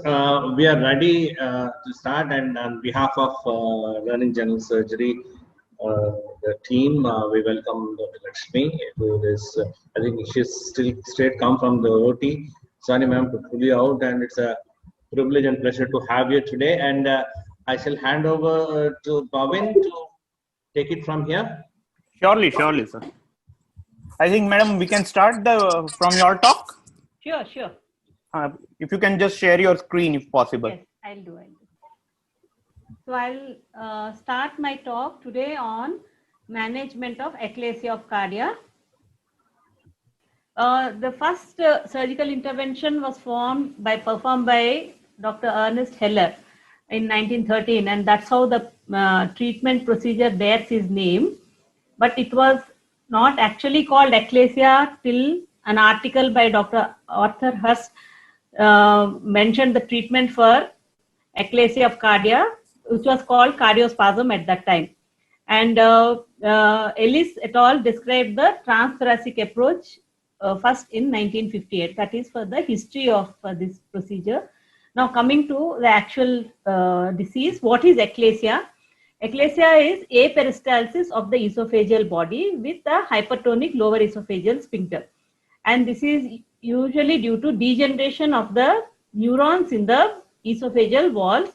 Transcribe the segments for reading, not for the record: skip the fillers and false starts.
we are ready to start, and on behalf of Learning General Surgery, the team, we welcome Dr. Lakshmi, who is, I think she's still straight come from the OT. Sorry, ma'am, to pull you out, and it's a privilege and pleasure to have you today. And I shall hand over to Bhavin to take it from here. Surely, sir. I think, madam, we can start from your talk. Sure. If you can just share your screen, if possible. Yes, I'll do. So I'll start my talk today on management of eclasia of cardia. The first surgical intervention was performed by Dr. Ernest Heller in 1913, and that's how the treatment procedure bears his name. But it was not actually called eclasia till an article by Dr. Arthur Hurst mentioned the treatment for eclasia of cardia, which was called cardiospasm at that time. And Ellis et al. Described the transthoracic approach first in 1958. That is for the history of this procedure. Now coming to the actual disease, what is eclasia? Eclasia is aperistalsis of the esophageal body with a hypertonic lower esophageal sphincter. And this is usually due to degeneration of the neurons in the esophageal walls.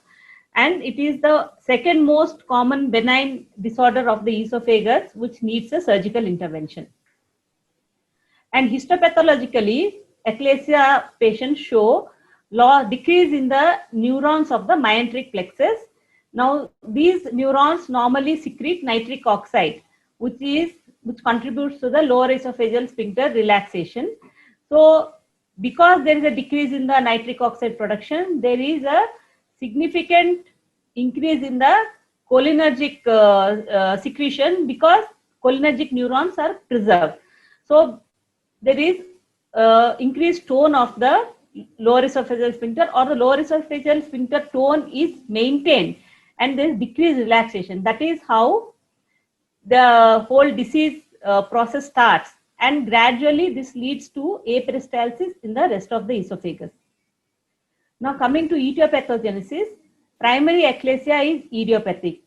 And it is the second most common benign disorder of the esophagus, which needs a surgical intervention. And histopathologically, eclasia patients show decrease in the neurons of the myenteric plexus. Now, these neurons normally secrete nitric oxide, which contributes to the lower esophageal sphincter relaxation. So, because there is a decrease in the nitric oxide production, there is a significant increase in the cholinergic secretion because cholinergic neurons are preserved. So, there is increased tone of the lower esophageal sphincter, or the lower esophageal sphincter tone is maintained, and there is decreased relaxation. That is how the whole disease process starts, and gradually this leads to aperistalsis in the rest of the esophagus. Now coming to etiopathogenesis, primary eclasia is idiopathic,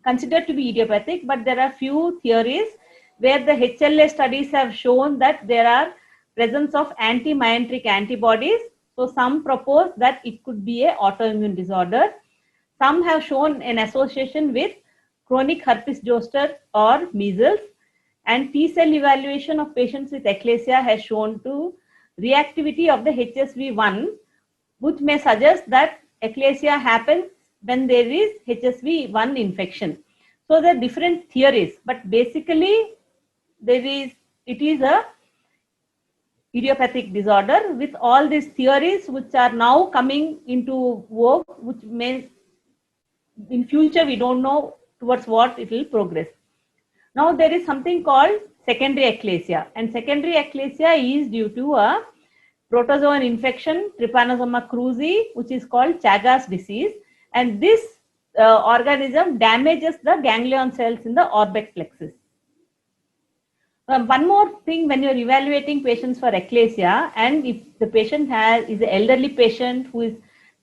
considered to be idiopathic, but there are few theories where the HLA studies have shown that there are presence of anti-myenteric antibodies. So some propose that it could be an autoimmune disorder. Some have shown an association with chronic herpes zoster or measles, and T-cell evaluation of patients with eclasia has shown to reactivity of the HSV1, which may suggest that eclasia happens when there is HSV1 infection. So there are different theories, but basically it is a idiopathic disorder with all these theories which are now coming into vogue, which may in future we don't know towards what it will progress. Now there is something called secondary eclasia, and secondary eclasia is due to a protozoan infection, Trypanosoma cruzi, which is called Chagas disease, and this organism damages the ganglion cells in the orbit plexus. One more thing, when you're evaluating patients for eclasia, and if the patient is an elderly patient who is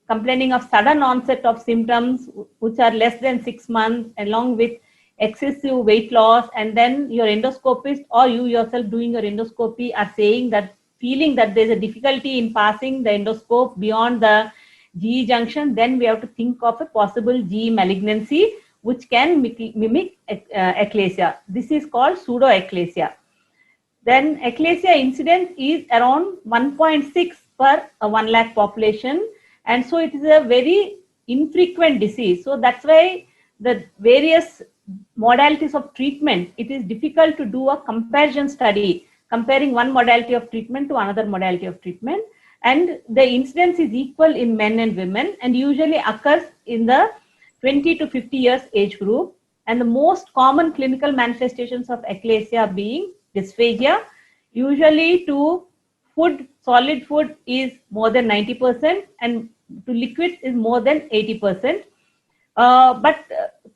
complaining of sudden onset of symptoms which are less than 6 months, along with excessive weight loss, and then your endoscopist or you yourself doing your endoscopy are feeling that there's a difficulty in passing the endoscope beyond the GE junction, then we have to think of a possible GE malignancy which can mimic eclasia. This is called pseudoeclasia. Then eclasia incidence is around 1.6 per 1 lakh population, and so it is a very infrequent disease. So that's why the various modalities of treatment, it is difficult to do a comparison study comparing one modality of treatment to another modality of treatment, and the incidence is equal in men and women and usually occurs in the 20 to 50 years age group. And the most common clinical manifestations of eclasia being dysphagia, usually to food, solid food is more than 90%, and to liquids is more than 80%.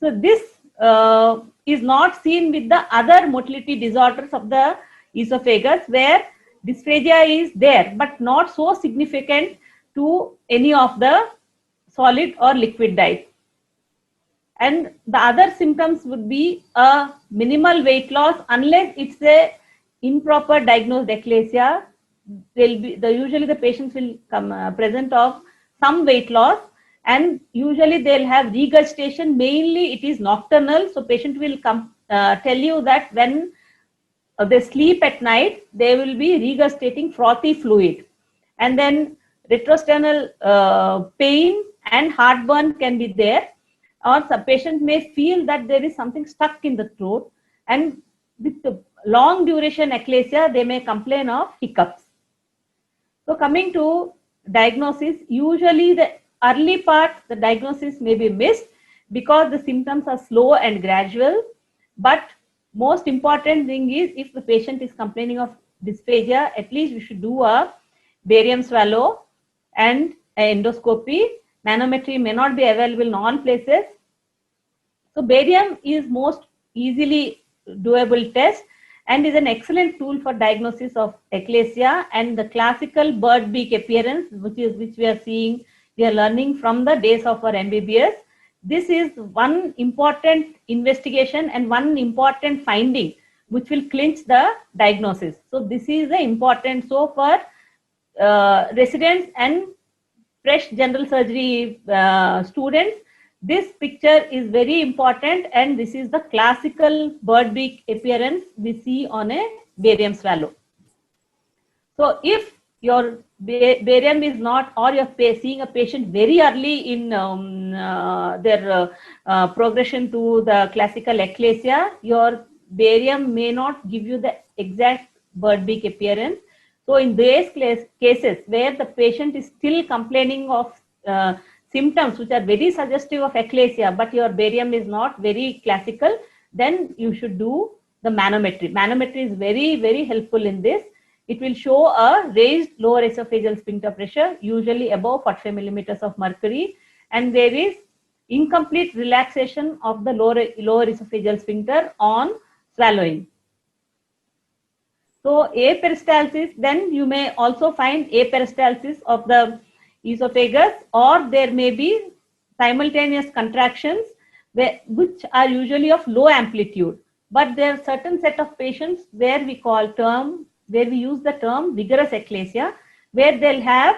So this is not seen with the other motility disorders of the esophagus, where dysphagia is there but not so significant to any of the solid or liquid diet. And the other symptoms would be a minimal weight loss, unless it's a improper diagnosed eclasia. Usually the patients will come present of some weight loss, and usually they'll have regurgitation. Mainly it is nocturnal, so patient will come tell you that when they sleep at night, they will be regurgitating frothy fluid, and then retrosternal pain and heartburn can be there, or some patient may feel that there is something stuck in the throat, and with the long duration eclasia, they may complain of hiccups. So coming to diagnosis, usually the early part, the diagnosis may be missed because the symptoms are slow and gradual. But most important thing is, if the patient is complaining of dysphagia, at least we should do a barium swallow and an endoscopy. Manometry may not be available in all places. So barium is most easily doable test and is an excellent tool for diagnosis of eclasia, and the classical bird beak appearance, which we are seeing, we are learning from the days of our MBBS. This is one important investigation and one important finding which will clinch the diagnosis. So this is the important. So for residents and fresh general surgery students, this picture is very important, and this is the classical bird beak appearance we see on a barium swallow. So if your barium is not, or you're seeing a patient very early in their progression to the classical eclasia, your barium may not give you the exact bird beak appearance. So in these cases where the patient is still complaining of symptoms which are very suggestive of eclasia, but your barium is not very classical, then you should do the manometry. Manometry is very, very helpful in this. It will show a raised lower esophageal sphincter pressure, usually above 45 millimeters of mercury, and there is incomplete relaxation of the lower esophageal sphincter on swallowing. So aperistalsis, then you may also find aperistalsis of the esophagus, or there may be simultaneous contractions which are usually of low amplitude. But there are certain set of patients where we use the term vigorous eclasia, where they'll have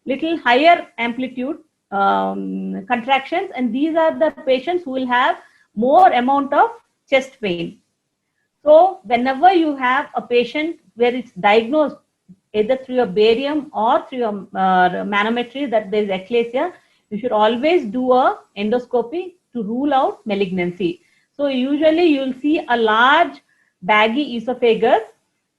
little higher amplitude contractions, and these are the patients who will have more amount of chest pain. So whenever you have a patient where it's diagnosed either through a barium or through a manometry that there is eclasia, you should always do a endoscopy to rule out malignancy. So usually you will see a large baggy esophagus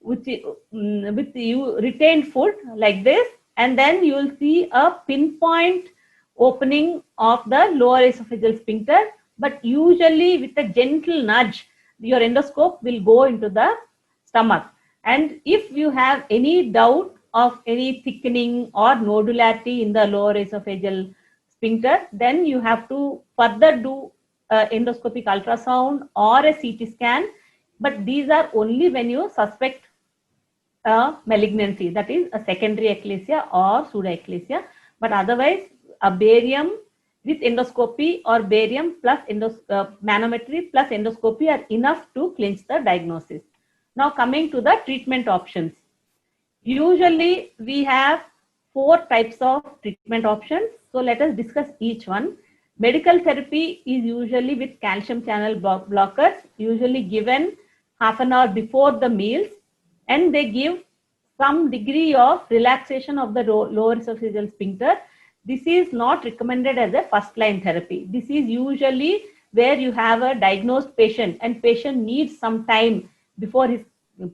with retained food like this, and then you will see a pinpoint opening of the lower esophageal sphincter, but usually with a gentle nudge, your endoscope will go into the stomach. And if you have any doubt of any thickening or nodularity in the lower esophageal sphincter, then you have to further do endoscopic ultrasound or a CT scan. But these are only when you suspect a malignancy, that is a secondary eclasia or pseudoeclasia. But otherwise, a barium with endoscopy or barium plus manometry plus endoscopy are enough to clinch the diagnosis. Now coming to the treatment options. Usually we have 4 types of treatment options. So let us discuss each one. Medical therapy is usually with calcium channel blockers, usually given half an hour before the meals, and they give some degree of relaxation of the lower esophageal sphincter. This is not recommended as a first line therapy. This is usually where you have a diagnosed patient and patient needs some time before his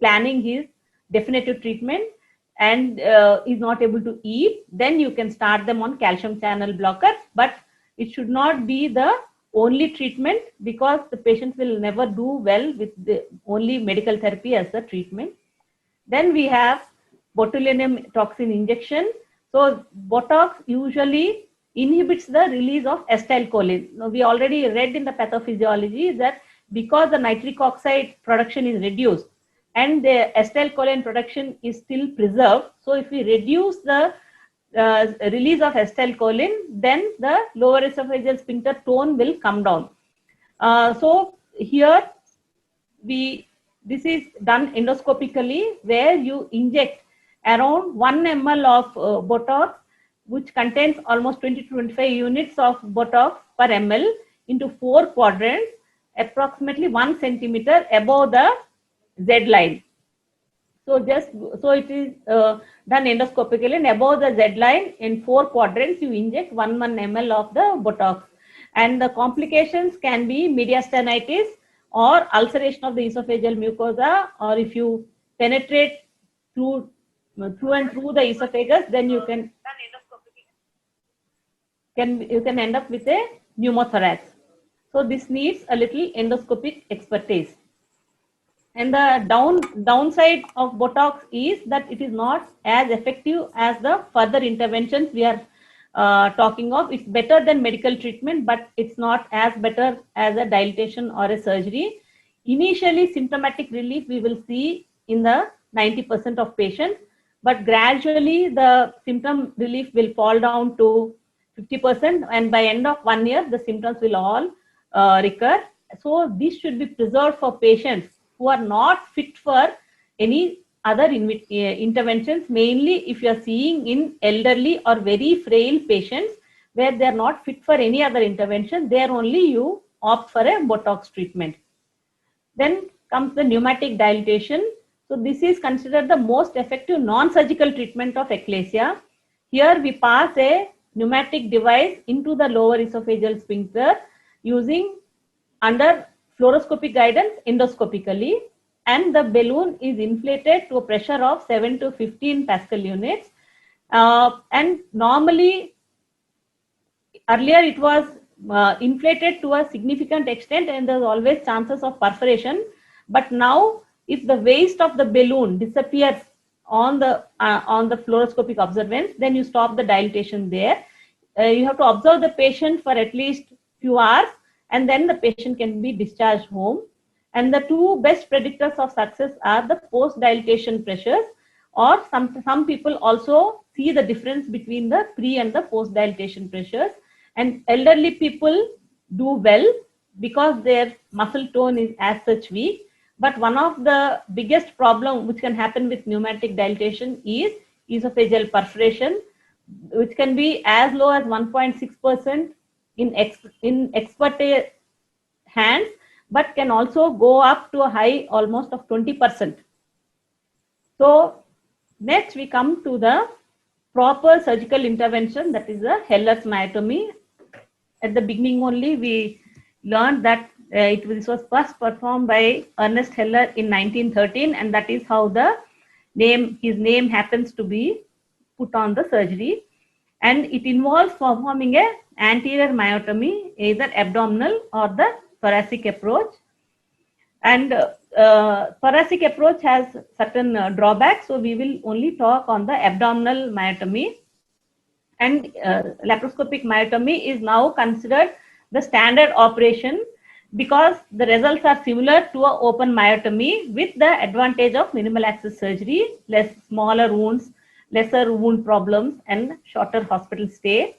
planning his definitive treatment and is not able to eat. Then you can start them on calcium channel blockers, but it should not be the only treatment, because the patient will never do well with the only medical therapy as the treatment. Then we have botulinum toxin injection. So Botox usually inhibits the release of acetylcholine. Now, we already read in the pathophysiology that because the nitric oxide production is reduced and the acetylcholine production is still preserved, so if we reduce the release of acetylcholine, then the lower esophageal sphincter tone will come down. So here this is done endoscopically, where you inject around 1 ml of Botox, which contains almost 20 to 25 units of Botox per ml into 4 quadrants, approximately 1 centimeter above the Z line. So it is done endoscopically, and above the Z line in 4 quadrants you inject 1 ml of the Botox. And the complications can be mediastinitis or ulceration of the esophageal mucosa, or if you penetrate through and through the esophagus, then you can end up with a pneumothorax. So this needs a little endoscopic expertise. And the downside of Botox is that it is not as effective as the further interventions we are talking of. It's better than medical treatment, but it's not as better as a dilatation or a surgery. Initially, symptomatic relief we will see in the 90% of patients, but gradually the symptom relief will fall down to 50%, and by end of 1 year, the symptoms will all recur. So this should be preserved for patients who are not fit for any other interventions, mainly if you are seeing in elderly or very frail patients where they are not fit for any other intervention, there only you opt for a Botox treatment. Then comes the pneumatic dilatation. So this is considered the most effective non-surgical treatment of eclasia. Here we pass a pneumatic device into the lower esophageal sphincter using under fluoroscopic guidance endoscopically, and the balloon is inflated to a pressure of 7 to 15 Pascal units. And normally, earlier it was inflated to a significant extent, and there's always chances of perforation. But now, if the waist of the balloon disappears on the fluoroscopic observance, then you stop the dilatation there. You have to observe the patient for at least few hours, and then the patient can be discharged home. And the two best predictors of success are the post-dilatation pressures, or some people also see the difference between the pre and the post-dilatation pressures. And elderly people do well because their muscle tone is as such weak. But one of the biggest problem which can happen with pneumatic dilatation is esophageal perforation, which can be as low as 1.6% in expert hands, but can also go up to a high almost of 20%. So next we come to the proper surgical intervention, that is the Heller's myotomy. At the beginning only we learned that this was first performed by Ernest Heller in 1913, and that is how his name happens to be put on the surgery. And it involves performing a anterior myotomy, either abdominal or the thoracic approach. And thoracic approach has certain drawbacks, so we will only talk on the abdominal myotomy. And laparoscopic myotomy is now considered the standard operation because the results are similar to an open myotomy, with the advantage of minimal access surgery, smaller wounds, lesser wound problems, and shorter hospital stay.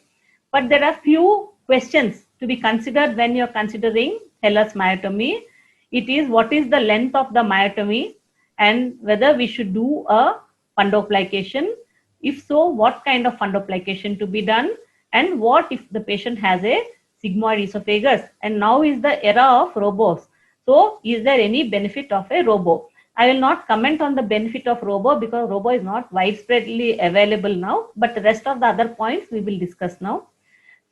But there are few questions to be considered when you are considering Heller's myotomy. It is, what is the length of the myotomy, and whether we should do a fundoplication. If so, what kind of fundoplication to be done, and what if the patient has a sigmoid esophagus. And now is the era of robos. So is there any benefit of a robo? I will not comment on the benefit of robo because robo is not widespreadly available now, but the rest of the other points we will discuss now.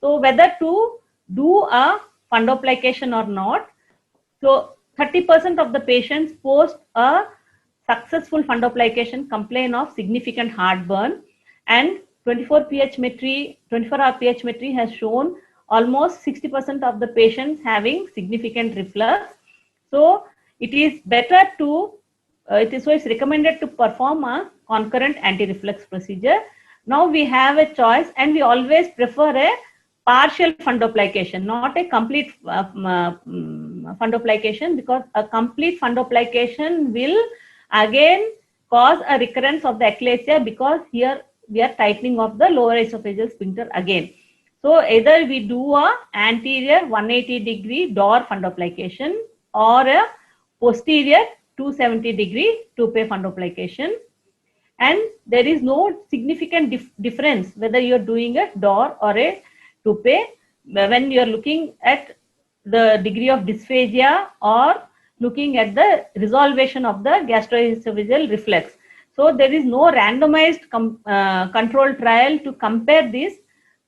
So whether to do a fundoplication or not. So 30% of the patients post a successful fundoplication complain of significant heartburn, and 24-hour pH has shown almost 60% of the patients having significant reflux. So it is better to, it's recommended to perform a concurrent anti-reflux procedure. Now we have a choice, and we always prefer a partial fundoplication, not a complete fundoplication, because a complete fundoplication will again cause a recurrence of the eclasia, because here we are tightening of the lower esophageal sphincter again. So either we do a anterior 180-degree door fundoplication or a posterior 270-degree toupee fundoplication. And there is no significant difference whether you're doing a door or a toupee when you're looking at the degree of dysphagia or looking at the resolution of the gastroesophageal reflux. So there is no randomized control trial to compare these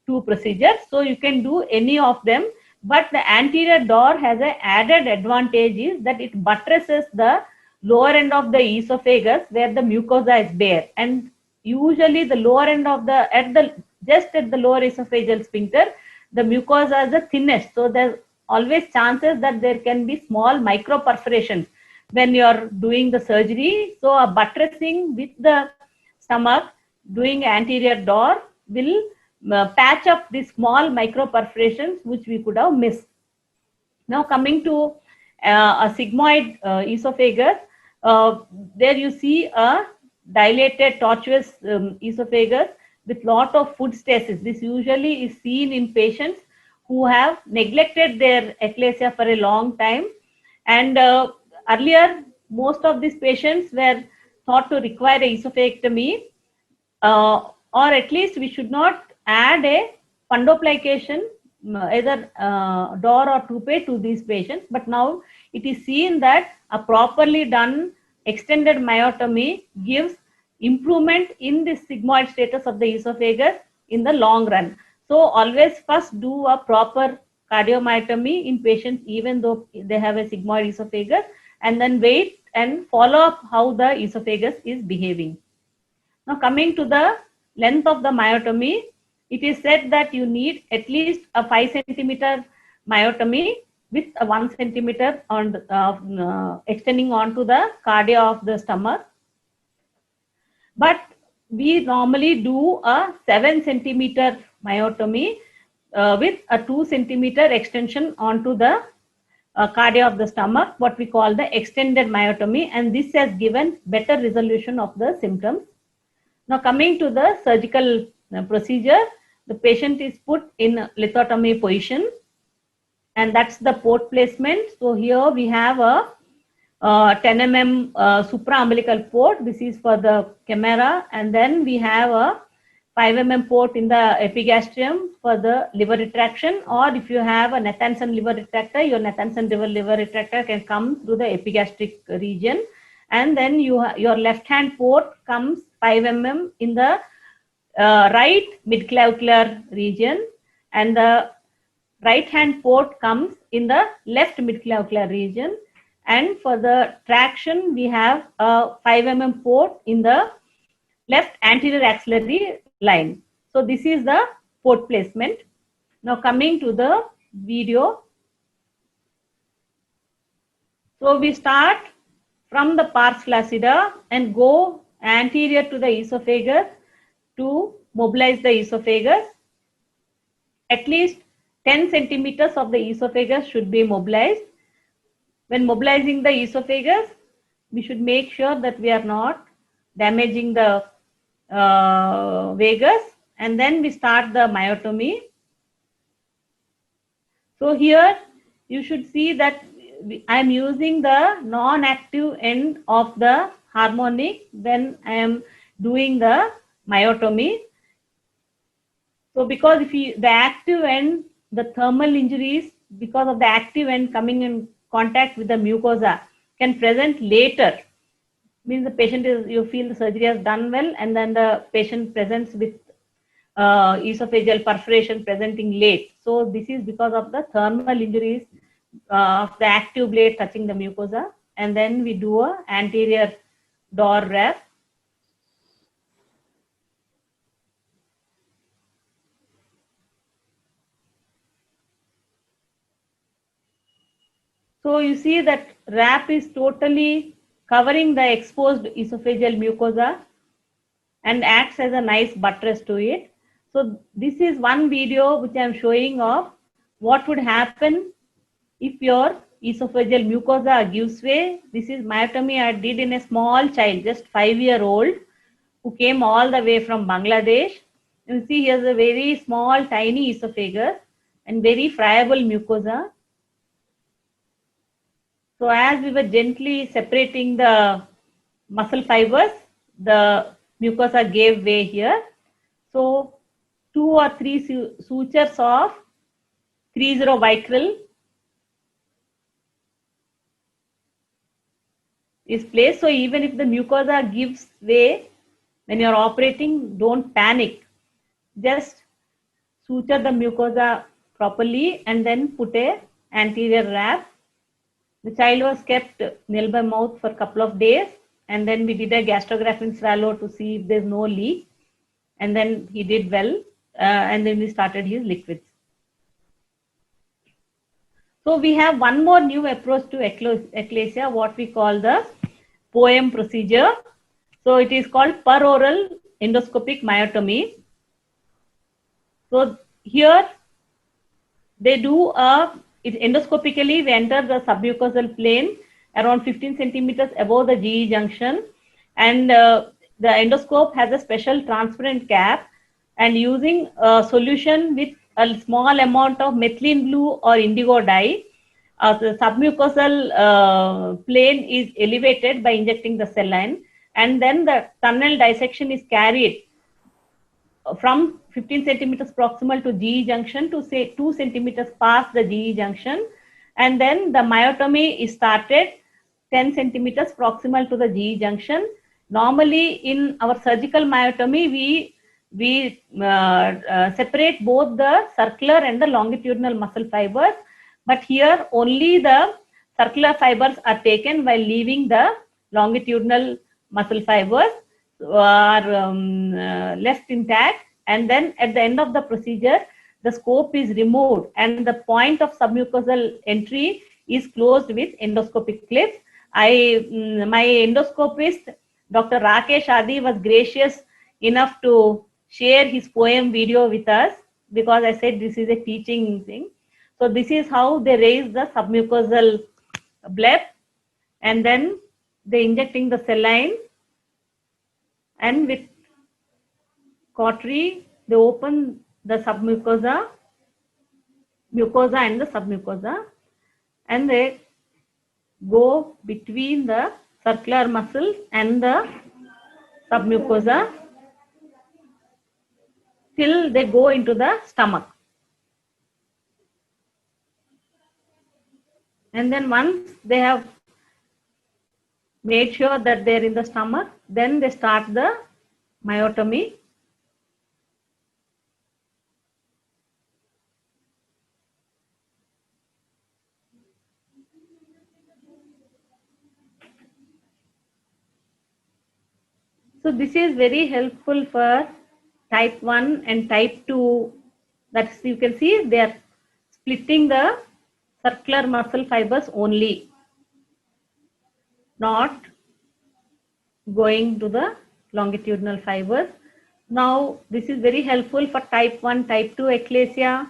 two procedures. So you can do any of them, but the anterior door has an added advantage is that it buttresses the lower end of the esophagus where the mucosa is bare, and usually the lower end of the just at the lower esophageal sphincter, the mucosa is the thinnest. So there's always chances that there can be small micro perforations when you're doing the surgery. So a buttressing with the stomach, doing anterior door will patch up the small micro perforations which we could have missed. Now coming to a sigmoid esophagus, there you see a dilated tortuous esophagus with lot of food stasis. This usually is seen in patients who have neglected their eclasia for a long time, and earlier most of these patients were thought to require a esophagectomy, or at least we should not add a fundoplication, either door or toupee to these patients. But now it is seen that a properly done extended myotomy gives improvement in the sigmoid status of the esophagus in the long run. So always first do a proper cardiomyotomy in patients even though they have a sigmoid esophagus, and then wait and follow up how the esophagus is behaving. Now coming to the length of the myotomy, it is said that you need at least a 5 centimeter myotomy with a 1 centimeter on extending onto the cardia of the stomach. But we normally do a 7 centimeter myotomy with a 2 centimeter extension onto the cardia of the stomach, what we call the extended myotomy, and this has given better resolution of the symptoms. Now coming to the surgical procedure, the patient is put in lithotomy position, and that's the port placement. So here we have a 10 mm supraumbilical port. This is for the camera, and then we have a 5 mm port in the epigastrium for the liver retraction, or if you have a Nathanson liver retractor, your Nathanson liver retractor can come through the epigastric region, and then your left hand port comes 5 mm in the right midclavicular region, and the right hand port comes in the left midclavicular region. And for the traction, we have a 5 mm port in the left anterior axillary line. So this is the port placement. Now coming to the video. So we start from the pars flaccida and go anterior to the esophagus to mobilize the esophagus. At least 10 centimeters of the esophagus should be mobilized. When mobilizing the esophagus, we should make sure that we are not damaging the vagus, and then we start the myotomy. So here you should see that I am using the non-active end of the harmonic when I am doing the myotomy. So because if the active end, the thermal injuries because of the active end coming in contact with the mucosa can present later. Means the patient you feel the surgery has done well, and then the patient presents with esophageal perforation presenting late. So this is because of the thermal injuries of the active blade touching the mucosa, and then we do a anterior door wrap. So you see that wrap is totally covering the exposed esophageal mucosa and acts as a nice buttress to it. So this is one video which I am showing of what would happen if your esophageal mucosa gives way. This is myotomy I did in a small child, just 5-year-old, who came all the way from Bangladesh. You see, he has a very small, tiny esophagus and very friable mucosa. So as we were gently separating the muscle fibers, the mucosa gave way here. So 2 or 3 sutures of 3-0 Vicryl is placed. So even if the mucosa gives way when you're operating, don't panic. Just suture the mucosa properly and then put a anterior wrap. The child was kept nil by mouth for a couple of days, and then we did a gastrographin swallow to see if there's no leak, and then he did well, and then we started his liquids. So we have one more new approach to eclasia, what we call the POEM procedure. So it is called peroral endoscopic myotomy. So here they do endoscopically, we enter the submucosal plane around 15 centimeters above the GE junction, and the endoscope has a special transparent cap, and using a solution with a small amount of methylene blue or indigo dye, the submucosal plane is elevated by injecting the saline, and then the tunnel dissection is carried from 15 centimeters proximal to GE junction to say 2 centimeters past the GE junction, and then the myotomy is started 10 centimeters proximal to the GE junction. Normally in our surgical myotomy, we separate both the circular and the longitudinal muscle fibers, but here only the circular fibers are taken while leaving the longitudinal muscle fibers are left intact, and then at the end of the procedure the scope is removed and the point of submucosal entry is closed with endoscopic clips. My endoscopist Dr. Rakesh Adi was gracious enough to share his POEM video with us, because I said this is a teaching thing. So this is how they raise the submucosal bleb, and then they injecting the saline, and with cautery they open the mucosa and the submucosa, and they go between the circular muscle and the submucosa till they go into the stomach. And then once they have made sure that they're in the stomach, then they start the myotomy. So this is very helpful for type 1 and type 2. That's, you can see they are splitting the circular muscle fibers only, not going to the longitudinal fibers. Now this is very helpful for type 1, type 2 eclasia,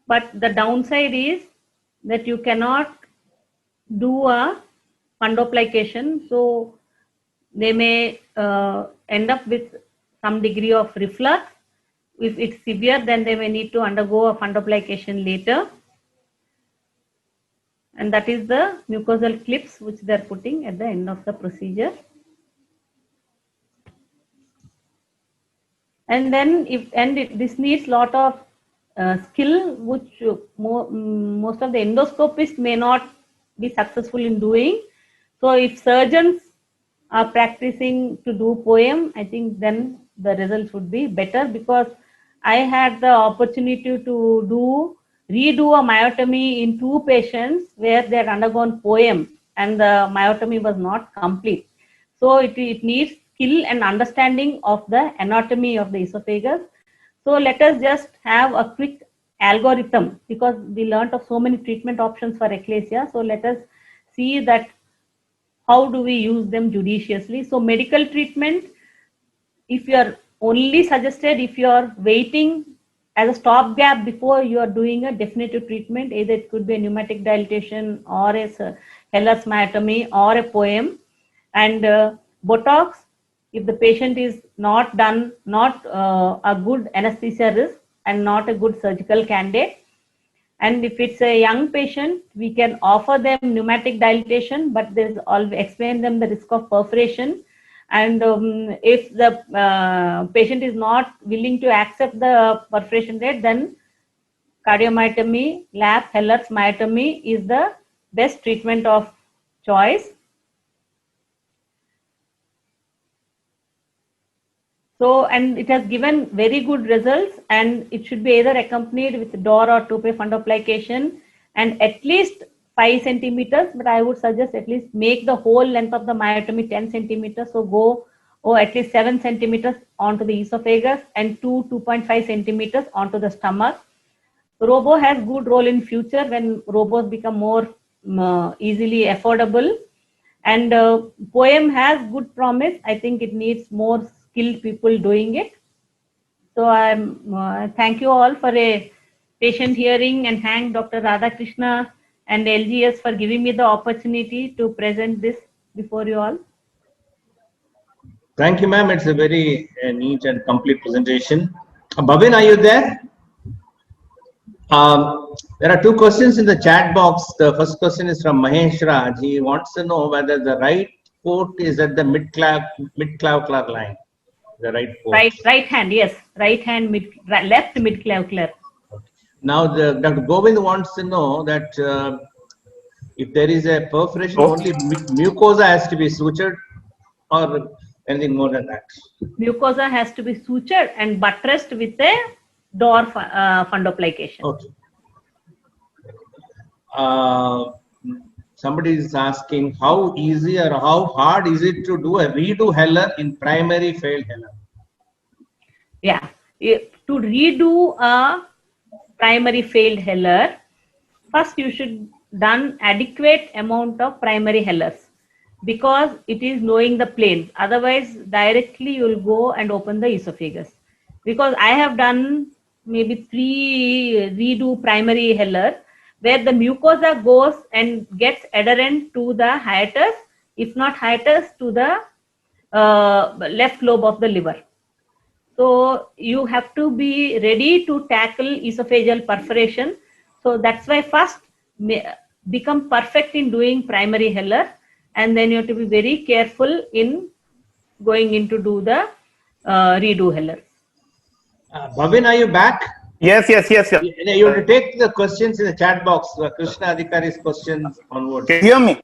but the downside is that you cannot do a fundoplication. So they may end up with some degree of reflux. If it's severe, then they may need to undergo a fundoplication later. And that is the mucosal clips which they are putting at the end of the procedure. And then this needs lot of skill, which most of the endoscopists may not be successful in doing. So if surgeons are practicing to do POEM, I think then the results would be better, because I had the opportunity to redo a myotomy in 2 patients where they had undergone POEM and the myotomy was not complete. So it needs skill and understanding of the anatomy of the esophagus. So let us just have a quick algorithm, because we learnt of so many treatment options for eclasia. So let us see that how do we use them judiciously. So medical treatment, if you are only suggested if you are waiting as a stopgap before you are doing a definitive treatment, either it could be a pneumatic dilatation or a Heller's myotomy or a POEM. And Botox if the patient is not a good anesthesia risk and not a good surgical candidate. And if it's a young patient, we can offer them pneumatic dilatation, but there's always explain them the risk of perforation. And if the patient is not willing to accept the perforation rate, then cardiomyotomy, lap Heller's myotomy is the best treatment of choice. So, and it has given very good results, and it should be either accompanied with DOR or Toupet fundoplication and at least 5 centimeters, but I would suggest at least make the whole length of the myotomy 10 centimeters. So go at least 7 centimeters onto the esophagus and 2.5 centimeters onto the stomach. Robo has good role in future when robos become more easily affordable, and POEM has good promise. I think it needs more skilled people doing it. So I thank you all for a patient hearing, and thank Dr. Radhakrishna and LGS for giving me the opportunity to present this before you all. Thank you, ma'am. It's a very neat and complete presentation. Bhavin, are you there? There are 2 questions in the chat box. The first question is from Mahesh Raj. He wants to know whether the right port is at the mid-clavicular line. The right port. Right hand, yes. Right hand, left mid-clavicular. Now, Dr. Govind wants to know that if there is a perforation, only mucosa has to be sutured, or anything more than that? Mucosa has to be sutured and buttressed with a DOR fundoplication. Okay. Somebody is asking how easy or how hard is it to do a redo Heller in primary failed Heller? Yeah, to redo a primary failed Heller, first you should done adequate amount of primary Hellers, because it is knowing the planes. Otherwise, directly you will go and open the esophagus. Because I have done maybe 3 redo primary Heller, where the mucosa goes and gets adherent to the hiatus, if not hiatus, to the left lobe of the liver. So you have to be ready to tackle esophageal perforation. So that's why first become perfect in doing primary Heller, and then you have to be very careful in going into do the redo Heller. Bhavin, are you back? Yes. You want to take the questions in the chat box, Krishna Adhikari's questions onwards. Can you hear me?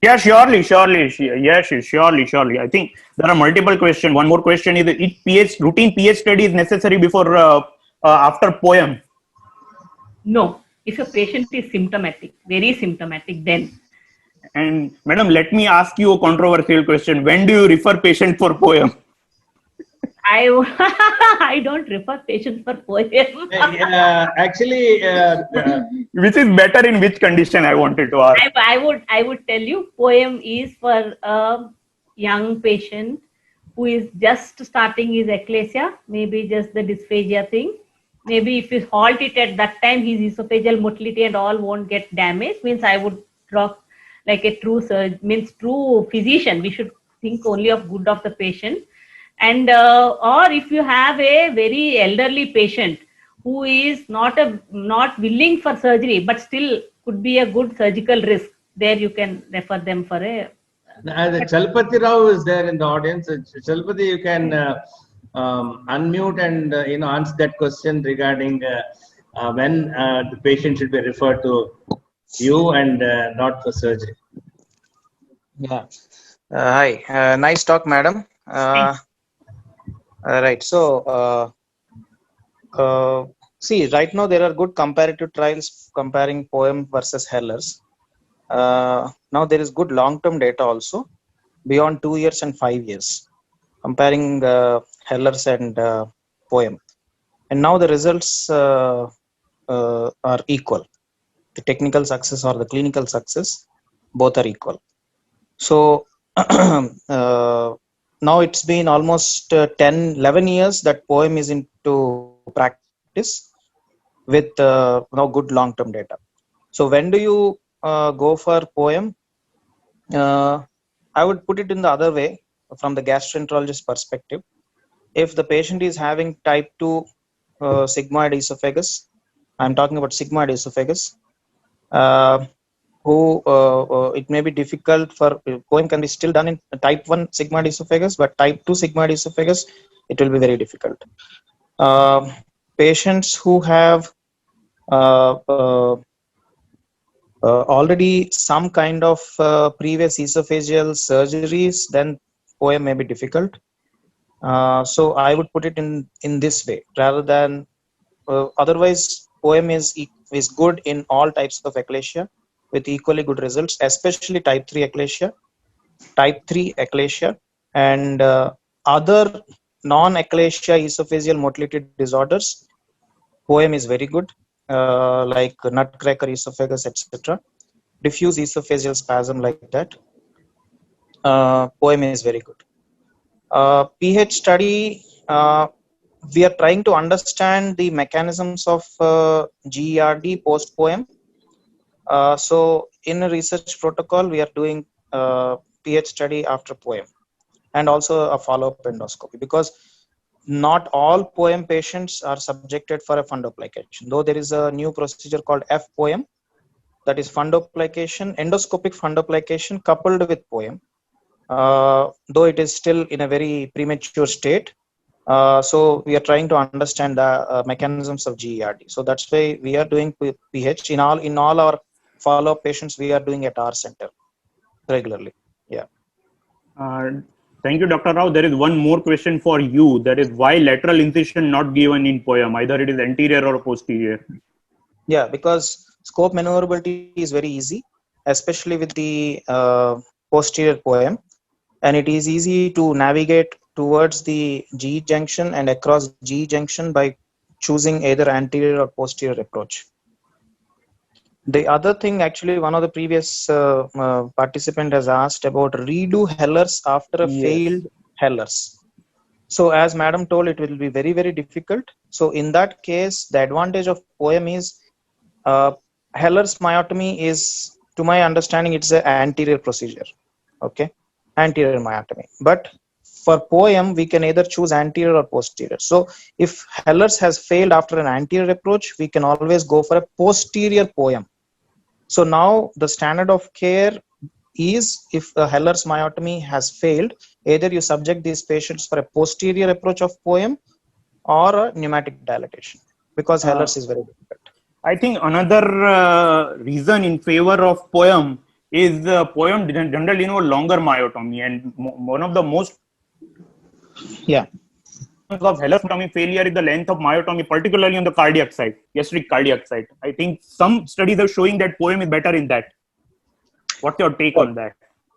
Yeah, surely. Yes, surely. I think there are multiple questions. One more question is: routine pH study is necessary before after POEM? No, if a patient is symptomatic, very symptomatic, then. And madam, let me ask you a controversial question: when do you refer patient for POEM? I don't refer patients for POEM. Actually, which is better in which condition? I wanted to ask. I would tell you, POEM is for a young patient who is just starting his eclasia, maybe just the dysphagia thing. Maybe if you halt it at that time, his esophageal motility and all won't get damaged. Means I would talk like a true surgeon, means true physician. We should think only of good of the patient. And or if you have a very elderly patient who is not willing for surgery, but still could be a good surgical risk, there you can refer them for a. The Chalpati Rao is there in the audience. Chalpati, you can unmute and answer that question regarding when the patient should be referred to you and not for surgery. Yeah. Hi. Nice talk, madam. Right. So, see, right now there are good comparative trials comparing POEM versus Hellers. Now there is good long-term data also beyond 2 years and 5 years comparing Hellers and POEM. And now the results are equal. The technical success or the clinical success, both are equal. So, now it's been almost 11 years that POEM is into practice with now good long-term data. So when do you go for POEM? I would put it in the other way. from the gastroenterologist perspective, if the patient is having type 2 sigmoid esophagus, I'm talking about sigmoid esophagus, it may be difficult for POEM can be still done in type 1 sigmoid esophagus, but type 2 sigmoid esophagus, it will be very difficult. Patients who have already some kind of previous esophageal surgeries, then POEM may be difficult. So I would put it in this way rather than otherwise POEM is good in all types of achalasia with equally good results, especially type 3 achalasia, and other non-achalasia esophageal motility disorders. POEM is very good, like nutcracker esophagus, etc. Diffuse esophageal spasm like that. POEM is very good. pH study, we are trying to understand the mechanisms of GERD post-POEM. So in a research protocol, we are doing pH study after POEM and also a follow-up endoscopy, because not all POEM patients are subjected for a fundoplication, though there is a new procedure called FPOEM, that is fundoplication, endoscopic fundoplication coupled with POEM, though it is still in a very premature state. So we are trying to understand the mechanisms of GERD. So that's why we are doing pH in all our follow-up patients. We are doing at our center regularly. Yeah. Thank you, Dr. Rao. There is one more question for you. That is, why lateral incision not given in POEM? Either it is anterior or posterior. Yeah, because scope maneuverability is very easy, especially with the posterior POEM, and it is easy to navigate towards the GE junction and across GE junction by choosing either anterior or posterior approach. The other thing, actually, one of the previous participant has asked about redo Hellers after a failed Hellers. So as madam told, it will be very, very difficult. So in that case, the advantage of POEM is Hellers myotomy is, to my understanding, it's an anterior procedure. Okay, anterior myotomy. But for POEM, we can either choose anterior or posterior. So if Hellers has failed after an anterior approach, we can always go for a posterior POEM. So now the standard of care is, if a Hellers myotomy has failed, either you subject these patients for a posterior approach of POEM or a pneumatic dilatation, because Hellers is very difficult. I think another reason in favor of POEM is POEM generally longer myotomy, and one of the most of Hellers myotomy failure is the length of myotomy, particularly on the cardiac side, gastric cardiac side. I think some studies are showing that POEM is better in that. What's your take on that?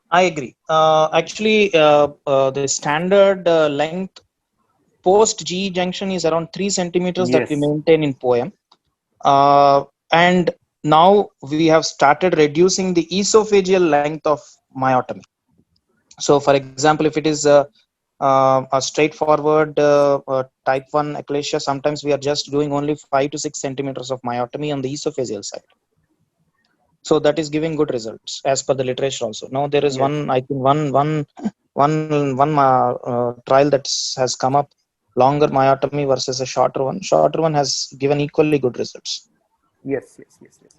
I agree. Actually, the standard length post GE junction is around 3 centimeters that we maintain in POEM. And now we have started reducing the esophageal length of myotomy. So, for example, if it is a straightforward type 1 achalasia, sometimes we are just doing only 5 to 6 centimeters of myotomy on the esophageal side. So that is giving good results as per the literature also. Now there is one, I think one trial that has come up, longer myotomy versus a shorter one. Shorter one has given equally good results. Yes.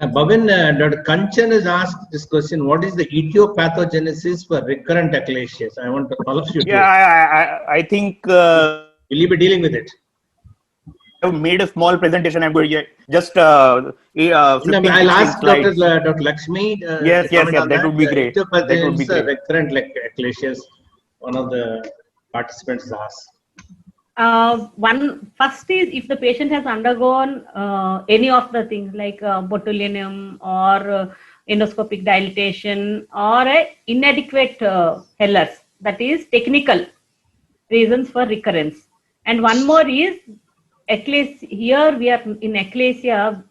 Bhavin, Dr. Kanchan has asked this question: what is the etiopathogenesis for recurrent achalasias? I want all of you to. I think. Will you be dealing with it? I've made a small presentation. I'm going to just. I'll ask Dr. Lakshmi. Yes, that would be great. That would be great. Recurrent achalasias. One of the participants asked. First is, if the patient has undergone any of the things like botulinum or endoscopic dilatation or inadequate Hellers, that is technical reasons for recurrence. And one more is, here we are in achalasia,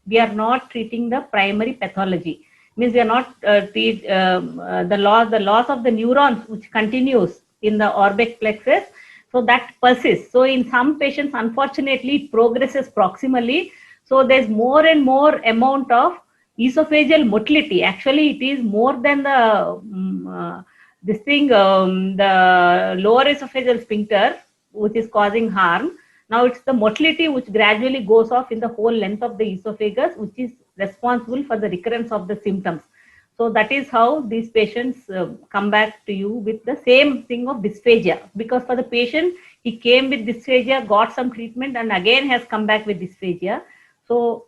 we are not treating the primary pathology. Means we are not the loss of the neurons, which continues in the orbic plexus. So that persists. So in some patients, unfortunately, it progresses proximally. So there's more and more amount of esophageal motility. Actually, it is more than the this thing, the lower esophageal sphincter, which is causing harm. Now it's the motility which gradually goes off in the whole length of the esophagus, which is responsible for the recurrence of the symptoms. So that is how these patients come back to you with the same thing of dysphagia. Because for the patient, he came with dysphagia, got some treatment, and again has come back with dysphagia. So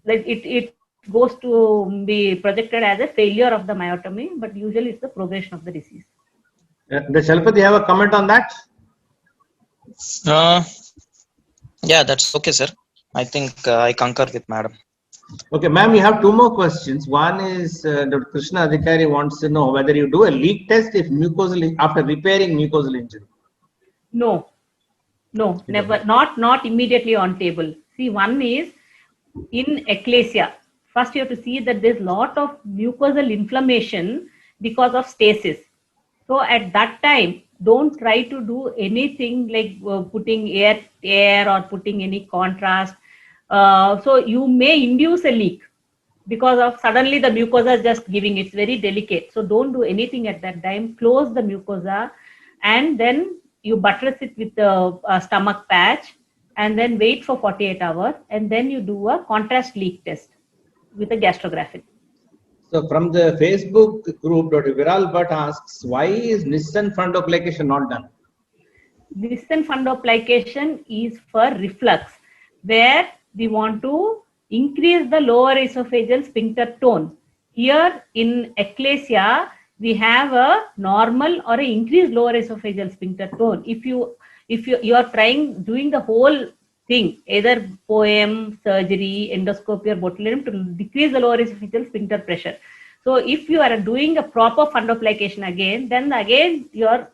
it goes to be projected as a failure of the myotomy, but usually it's the progression of the disease. Does Shalpati have a comment on that? Yeah, that's okay, sir. I think I concur with madam. Okay, ma'am, you have two more questions. One is Dr. Krishna Adhikari wants to know whether you do a leak test if mucosal after repairing mucosal injury. No, never, not immediately on table. See, one is in eclasia. First, you have to see that there's a lot of mucosal inflammation because of stasis. So at that time, don't try to do anything like putting air or putting any contrast. So you may induce a leak because of suddenly the mucosa is just giving. It's very delicate. So don't do anything at that time. Close the mucosa and then you buttress it with a stomach patch and then wait for 48 hours and then you do a contrast leak test with a gastrographic. So from the Facebook group, Dr. Viral Bhatt asks, why is Nissen fundoplication not done? Nissen fundoplication is for reflux, where we want to increase the lower esophageal sphincter tone. Here in eclasia, we have a normal or an increased lower esophageal sphincter tone. If you are doing the whole thing, either POEM, surgery, endoscopy or botulinum to decrease the lower esophageal sphincter pressure. So if you are doing a proper fundoplication again, then again you are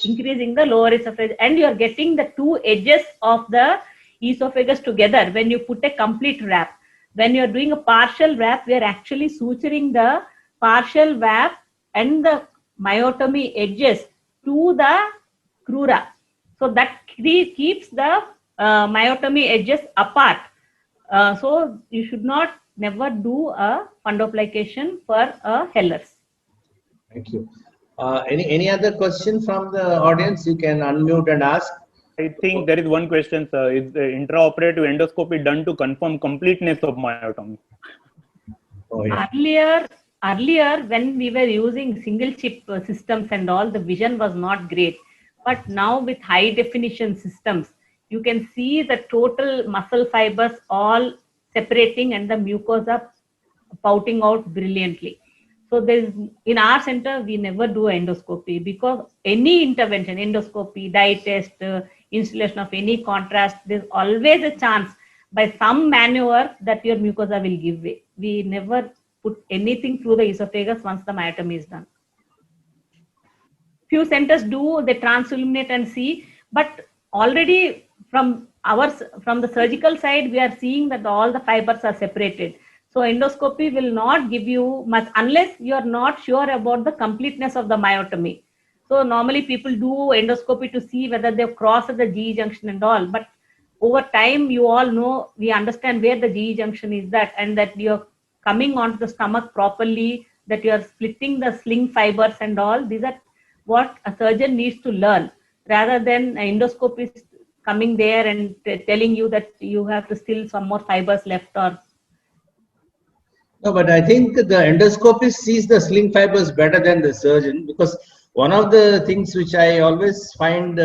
increasing the lower esophagus and you are getting the two edges of the esophagus together when you put a complete wrap. When you are doing a partial wrap, we are actually suturing the partial wrap and the myotomy edges to the crura. So that keeps the myotomy edges apart. So you should never do a fundoplication for Heller's. Thank you. Any other question from the audience? You can unmute and ask. I think there is one question, sir. Is the intraoperative endoscopy done to confirm completeness of myotomy? Oh, yeah. Earlier, when we were using single chip systems and all, the vision was not great. But now with high definition systems, you can see the total muscle fibers all separating and the mucosa pouting out brilliantly. So in our center, we never do endoscopy because any intervention, endoscopy, dye test, installation of any contrast, there's always a chance by some maneuver that your mucosa will give way. We never put anything through the esophagus once the myotomy is done. Few centers do, they transilluminate and see, but already from the surgical side, we are seeing that all the fibers are separated. So endoscopy will not give you much unless you are not sure about the completeness of the myotomy. So normally people do endoscopy to see whether they've crossed the GE junction and all. But over time, you all know, we understand where the GE junction is that and that you're coming onto the stomach properly, that you're splitting the sling fibers and all. These are what a surgeon needs to learn rather than an endoscopist coming there and telling you that you have to still some more fibers left or. No, but I think the endoscopist sees the sling fibers better than the surgeon, because one of the things which I always find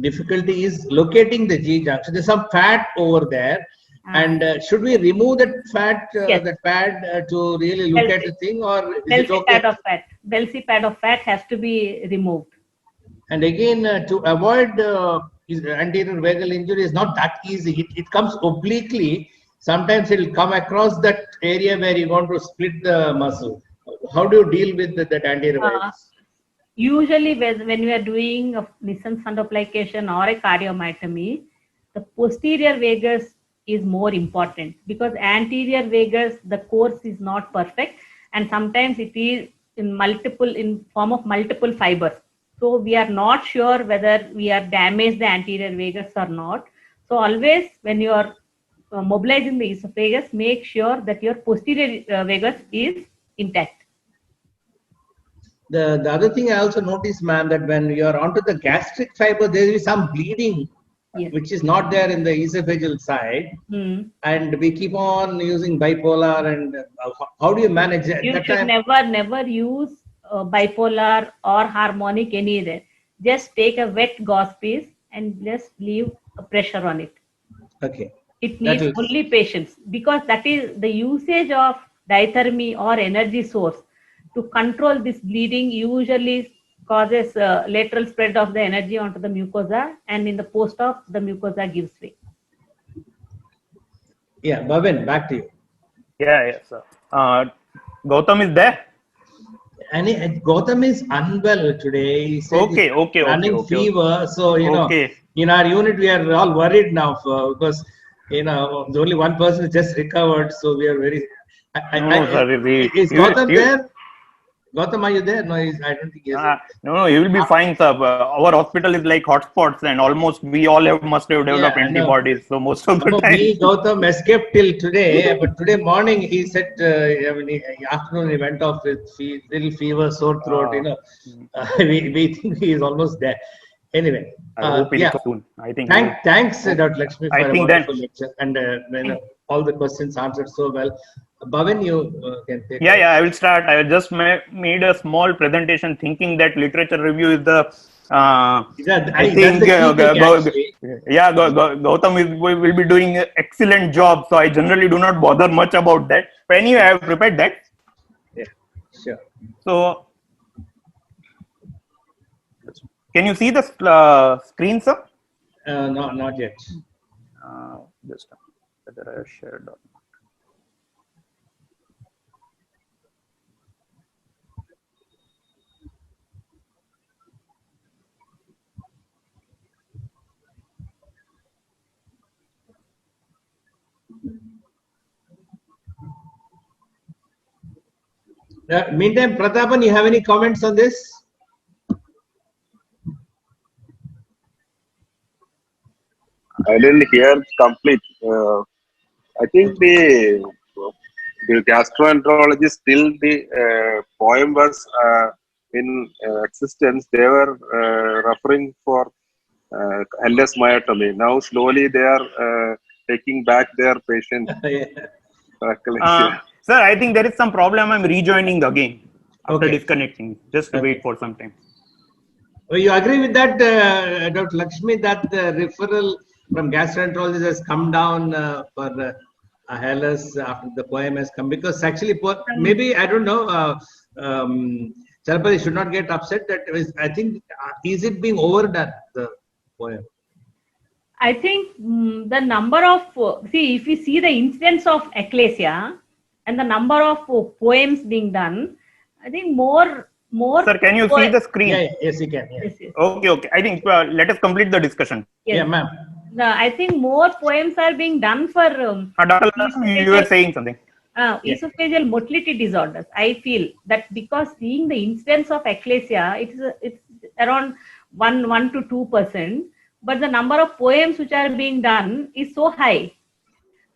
difficulty is locating the GE junction. There's some fat over there, and should we remove that fat, Yes. that pad to really look at the thing, or is it okay? Pad of fat. Belsey pad of fat has to be removed. And again, to avoid anterior vagal injury is not that easy. It comes obliquely. Sometimes it will come across that area where you want to split the muscle. How do you deal with that anterior vagus? Usually when you are doing a Nissen fundoplication or a cardiomyotomy, the posterior vagus is more important because anterior vagus, the course is not perfect and sometimes it is in form of multiple fibers. So we are not sure whether we are damaged the anterior vagus or not. So always when you are mobilizing the esophagus, make sure that your posterior vagus is intact. The other thing I also noticed, ma'am, that when you are onto the gastric fiber, there is some bleeding, Yes. which is not there in the esophageal side. Hmm. And we keep on using bipolar. And how do you manage it? You That should time, never use bipolar or harmonic anywhere. Just take a wet gauze piece and just leave a pressure on it. okay. It That needs will, only patience, because that is the usage of diathermy or energy source to control this bleeding usually causes lateral spread of the energy onto the mucosa, and in the post-op the mucosa gives way. yeah, Bhavin, back to you. Yeah, sir. Gautam is there? And Gautam is unwell today. He said he's Okay. running fever. So, Okay. in our unit, we are all worried now because, the only one person is just recovered. So we are very. No, sir. Is Gautam there? Gautam, are you there? No, I don't think he is. No, he will be fine, sir. Our hospital is like hotspots, and almost we all must have developed Yeah, I know. antibodies. So most of the No, time, Gautam escaped till today, but today morning he said, afternoon he went off with little fever, sore throat. We think he is almost there. Anyway, I hope he yeah. recovers soon. I think. Thanks, Dr. Lakshmi, for I a think wonderful lecture, and all the questions answered so well. Bhavin, you can take. Yeah. I will start. I just made a small presentation, thinking that literature review is the. I think Gautam will be doing an excellent job. So I generally do not bother much about that. But anyway, I have prepared that. Yeah, sure. So, can you see the screen, sir? No, not yet. Just whether I shared or not. Meantime, Prathapan, you have any comments on this? I didn't hear complete. I think the gastroenterologist still the poem was in existence. They were referring for LS myotomy. Now slowly they are taking back their patient. Sir, I think there is some problem. I'm rejoining again after disconnecting. Just wait for some time. Well, you agree with that, Dr. Lakshmi, that the referral from gastroenterologist has come down for HLS after the poem has come? Because actually, maybe, I don't know, Charapati should not get upset. I think, is it being overdone, the poem? I think the number of, if you see the incidence of achalasia and the number of poems being done, I think more. Sir, can you see the screen? Yes, you can. Yes. Okay. I think let us complete the discussion. Yes. Yeah, ma'am. I think more poems are being done for. Dr. Lakshmi, you were saying something. Esophageal motility disorders. I feel that because seeing the incidence of achalasia, it's around 1 to 2%, but the number of poems which are being done is so high.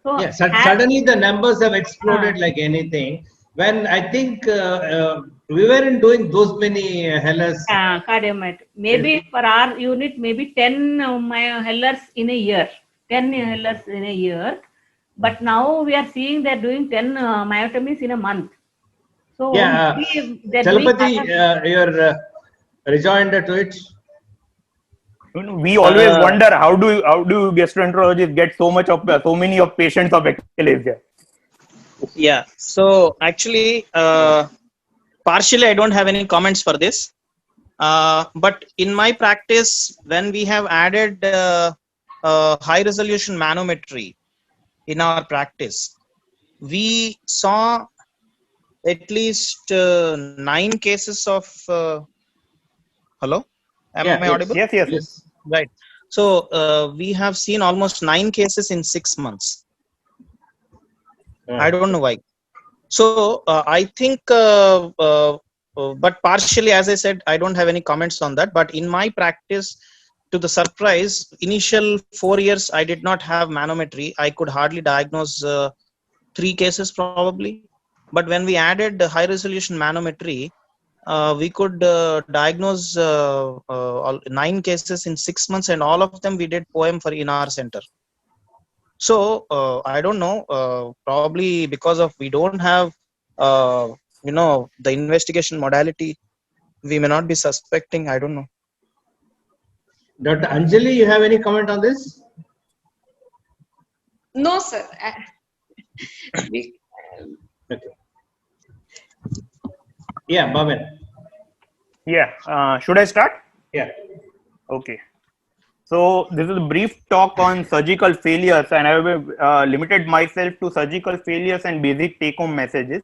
So yeah, suddenly the numbers have exploded like anything. When I think we weren't doing those many HLS. Cardiomet. Maybe for our unit, maybe 10 HLRs in a year. 10 HLRs in a year. But now we are seeing they're doing 10 myotomies in a month. So yeah, Charapati, your rejoinder to it. We always wonder how do gastroenterologists get so many of patients of achalasia. Yeah. So actually, partially I don't have any comments for this. But in my practice, when we have added high resolution manometry in our practice, we saw at least 9 cases of hello. Am I audible? Yes. Right. So we have seen almost 9 cases in 6 months. I don't know why. So I think, but partially, as I said, I don't have any comments on that. But in my practice, to the surprise, initial 4 years, I did not have manometry. I could hardly diagnose 3 cases probably. But when we added the high resolution manometry, we could diagnose 9 cases in 6 months, and all of them we did POEM for in our center. So I don't know, probably because of we don't have the investigation modality, we may not be suspecting. I don't know. Dr. Anjali, you have any comment on this? No, sir. Okay. Yeah, Bhavin. Yeah, should I start? Yeah. Okay. So this is a brief talk on surgical failures, and I have limited myself to surgical failures and basic take-home messages.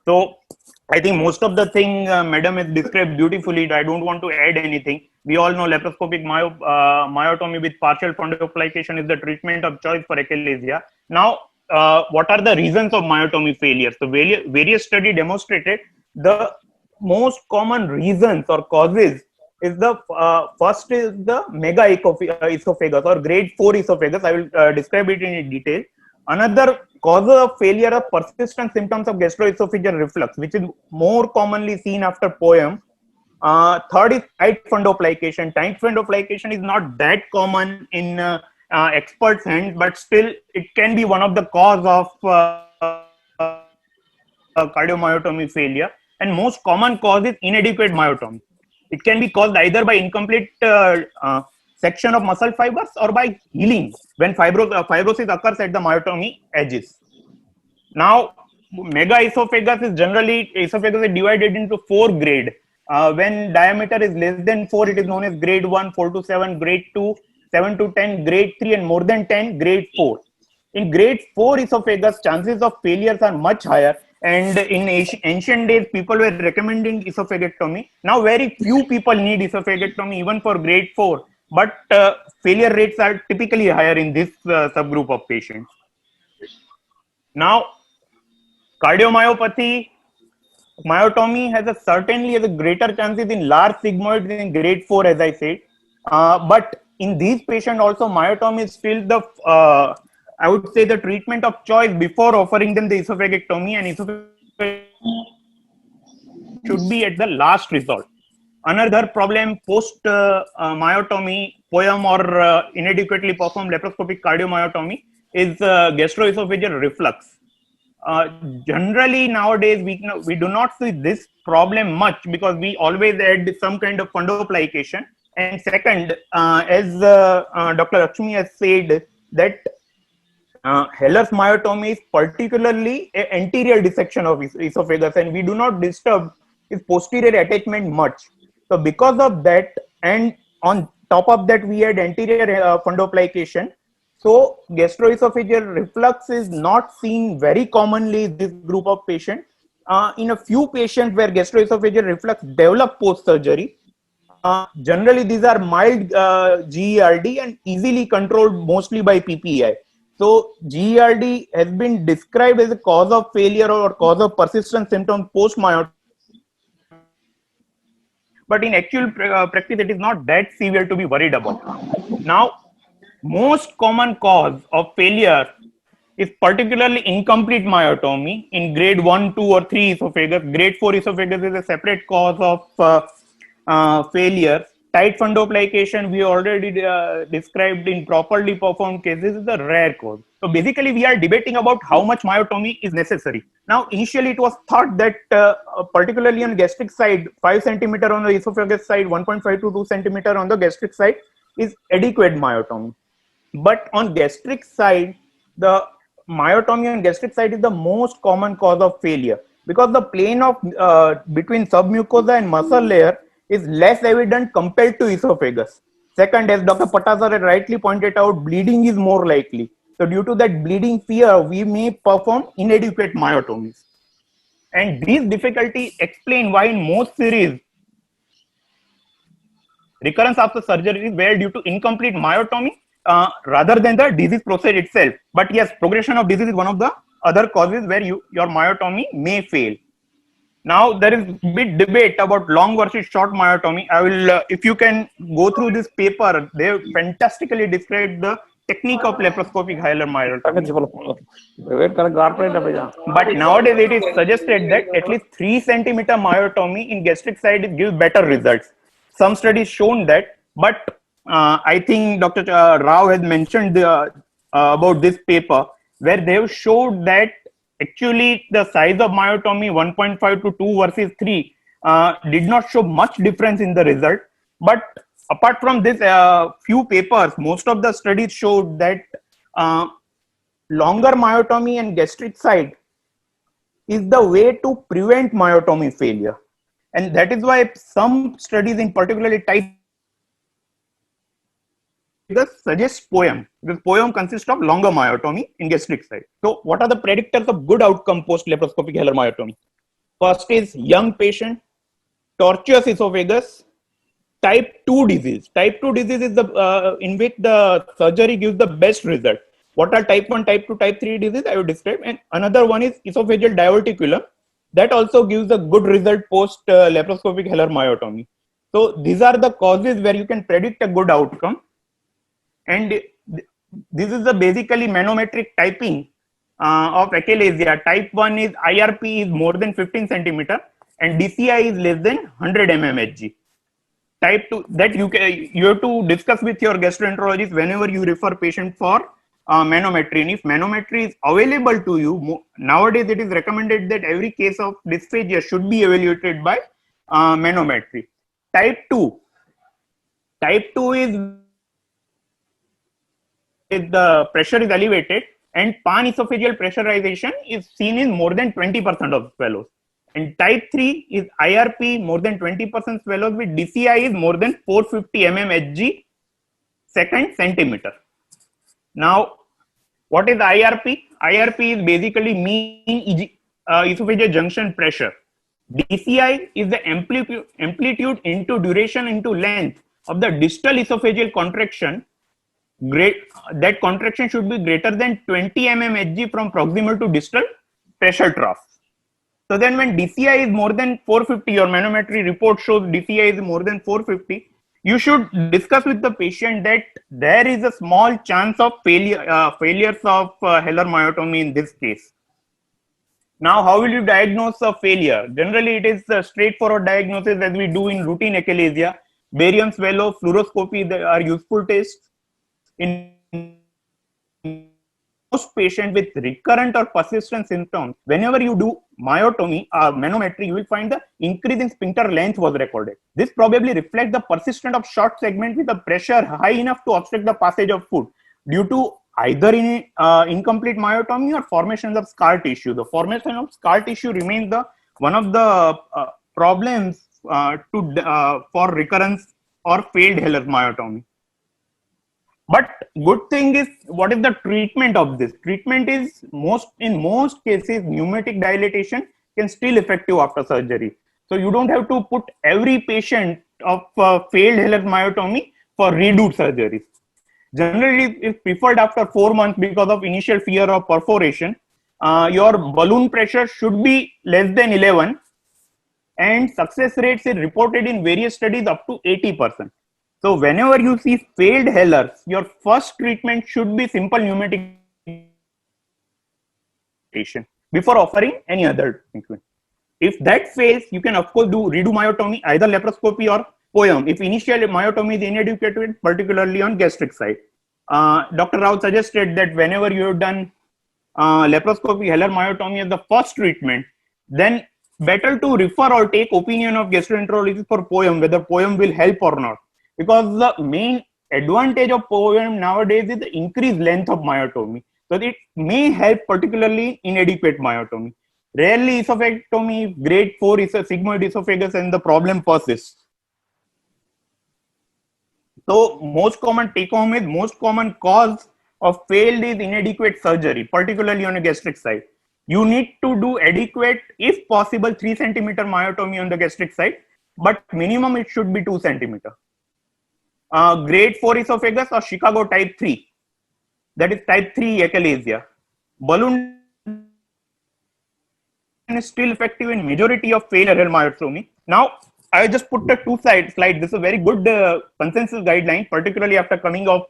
So I think most of the thing Madam has described beautifully. I don't want to add anything. We all know laparoscopic myotomy with partial fundoplication is the treatment of choice for achalasia. Now, what are the reasons of myotomy failure? So various studies demonstrated the most common reasons or causes is the first is the mega esophagus or grade 4 esophagus. I will describe it in detail. Another cause of failure of persistent symptoms of gastroesophageal reflux, which is more commonly seen after POEM. Third is tight fundoplication. Tight fundoplication is not that common in experts' hands, but still it can be one of the cause of cardiomyotomy failure. And most common cause is inadequate myotomy. It can be caused either by incomplete section of muscle fibers or by healing when fibrosis occurs at the myotomy edges. Now, mega esophagus is generally divided into 4 grades. When diameter is less than 4, it is known as grade 1, 4 to 7, grade 2, 7 to 10, grade 3, and more than 10, grade 4. In grade 4 esophagus, chances of failures are much higher. And in ancient days, people were recommending esophagectomy. Now, very few people need esophagectomy even for grade 4. But failure rates are typically higher in this subgroup of patients. Now, cardiomyopathy, myotomy certainly has a greater chances in large sigmoids in grade 4, as I said. But in these patients also, myotomy is still the I would say the treatment of choice before offering them the esophagectomy, and esophagectomy should be at the last resort. Another problem post myotomy, POEM, or inadequately performed laparoscopic cardiomyotomy is gastroesophageal reflux. Generally nowadays we do not see this problem much because we always add some kind of fundoplication. And second, as Dr. Lakshmi has said, that Heller's myotomy is particularly an anterior dissection of esophagus, and we do not disturb its posterior attachment much. So because of that, and on top of that, we had anterior fundoplication. So gastroesophageal reflux is not seen very commonly in this group of patients. In a few patients where gastroesophageal reflux develop post-surgery, generally these are mild GERD and easily controlled mostly by PPI. So GERD has been described as a cause of failure or cause of persistent symptoms post-myotomy. But in actual practice, it is not that severe to be worried about. Now, most common cause of failure is particularly incomplete myotomy in grade 1, 2, or 3 esophagus. Grade 4 esophagus is a separate cause of failure. Tight fundoplication, we already described in properly performed cases, is a rare cause. So basically, we are debating about how much myotomy is necessary. Now, initially, it was thought that particularly on gastric side, 5 centimeter on the esophagus side, 1.5 to 2 centimeter on the gastric side is adequate myotomy. But on gastric side, the myotomy on gastric side is the most common cause of failure because the plane of between submucosa and muscle layer is less evident compared to esophagus. Second, as Dr. Pattasar rightly pointed out, bleeding is more likely. So due to that bleeding fear, we may perform inadequate myotomies. And these difficulties explain why in most series, recurrence after surgery were due to incomplete myotomy rather than the disease process itself. But yes, progression of disease is one of the other causes where your myotomy may fail. Now, there is big debate about long versus short myotomy. I will, if you can go through this paper, they fantastically described the technique of laparoscopic hilar myotomy. But But nowadays it is suggested that at least 3 centimeter myotomy in gastric side gives better results. Some studies shown that, but I think Dr. Rao has mentioned about this paper where they have showed that actually the size of myotomy 1.5 to 2 versus 3 did not show much difference in the result. But apart from this few papers, most of the studies showed that longer myotomy and gastric side is the way to prevent myotomy failure. And that is why some studies, in particularly type suggest POEM, because POEM consists of longer myotomy in gastric side. So what are the predictors of good outcome post laparoscopic hilar myotomy? First is young patient, tortuous esophagus, type 2 disease. Type 2 disease is the in which the surgery gives the best result. What are type 1, type 2, type 3 disease? I will describe. And another one is esophageal diverticulum. That also gives a good result post laparoscopic hilar myotomy. So these are the causes where you can predict a good outcome. And this is the basically manometric typing of achalasia. Type 1 is IRP is more than 15 centimeter and DCI is less than 100 mmHg. Type 2, that you have to discuss with your gastroenterologist whenever you refer patient for manometry. And if manometry is available to you, nowadays it is recommended that every case of dysphagia should be evaluated by manometry. Type 2 is the pressure is elevated and pan-esophageal pressurization is seen in more than 20% of swallows. And type 3 is IRP more than 20% swallows with DCI is more than 450 mmHg second centimeter. Now, what is IRP? IRP is basically mean esophageal junction pressure. DCI is the amplitude into duration into length of the distal esophageal contraction. That contraction should be greater than 20 mmHg from proximal to distal pressure trough. So then when DCI is more than 450, your manometry report shows DCI is more than 450, you should discuss with the patient that there is a small chance of failures of hilar myotomy in this case. Now, how will you diagnose a failure? Generally, it is a straightforward diagnosis as we do in routine achalasia. Barium swallow, fluoroscopy, they are useful tests. In most patients with recurrent or persistent symptoms, whenever you do myotomy or manometry, you will find the increase in sphincter length was recorded. This probably reflects the persistence of short segment with a pressure high enough to obstruct the passage of food due to either in incomplete myotomy or formations of scar tissue. The formation of scar tissue remains one of the problems for recurrence or failed hilar myotomy. But good thing is, what is the treatment of this? Treatment is in most cases, pneumatic dilatation can still effective after surgery. So you don't have to put every patient of failed hilar myotomy for redo surgeries. Generally, it's preferred after 4 months because of initial fear of perforation. Your balloon pressure should be less than 11, and success rates is reported in various studies up to 80%. So whenever you see failed hilars, your first treatment should be simple pneumatic dilatation before offering any other treatment. If that fails, you can of course do redo myotomy, either laparoscopy or POEM. If initial myotomy is inadequate, particularly on gastric side. Dr. Rao suggested that whenever you have done laparoscopy, hilar myotomy as the first treatment, then better to refer or take opinion of gastroenterologist for POEM, whether POEM will help or not. Because the main advantage of POEM nowadays is the increased length of myotomy. So it may help particularly in inadequate myotomy. Rarely esophagectomy, grade 4 is a sigmoid esophagus and the problem persists. So most common take home is most common cause of failed is inadequate surgery, particularly on a gastric side. You need to do adequate, if possible, 3 centimeter myotomy on the gastric side, but minimum it should be 2 centimeter. Grade 4 esophagus or Chicago type 3, that is type 3 achalasia. Balloon is still effective in majority of failed hilar myotomy. Now, I just put the two slide. This is a very good consensus guideline, particularly after coming off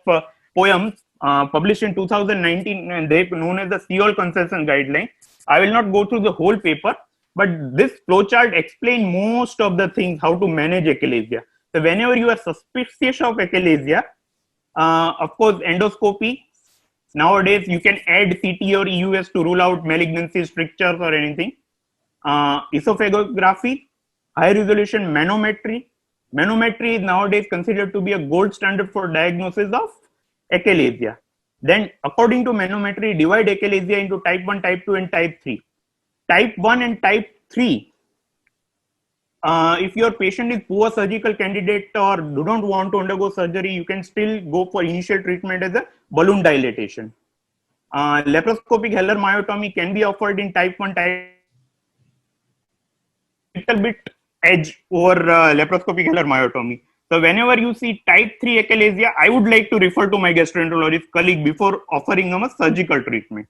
POEM. published in 2019, and they known as the Seoul Consensus Guideline. I will not go through the whole paper, but this flowchart explains most of the things how to manage achalasia. So whenever you are suspicious of achalasia, of course, endoscopy. Nowadays, you can add CT or EUS to rule out malignancy, strictures, or anything. Esophagography, high resolution manometry. Manometry is nowadays considered to be a gold standard for diagnosis of achalasia. Then, according to manometry, divide achalasia into type 1, type 2, and type 3. Type 1 and type 3. If your patient is poor surgical candidate or do not want to undergo surgery, you can still go for initial treatment as a balloon dilatation. Laparoscopic Heller myotomy can be offered in type 1, type little bit edge over laparoscopic Heller myotomy. So whenever you see type 3 achalasia, I would like to refer to my gastroenterologist colleague before offering them a surgical treatment.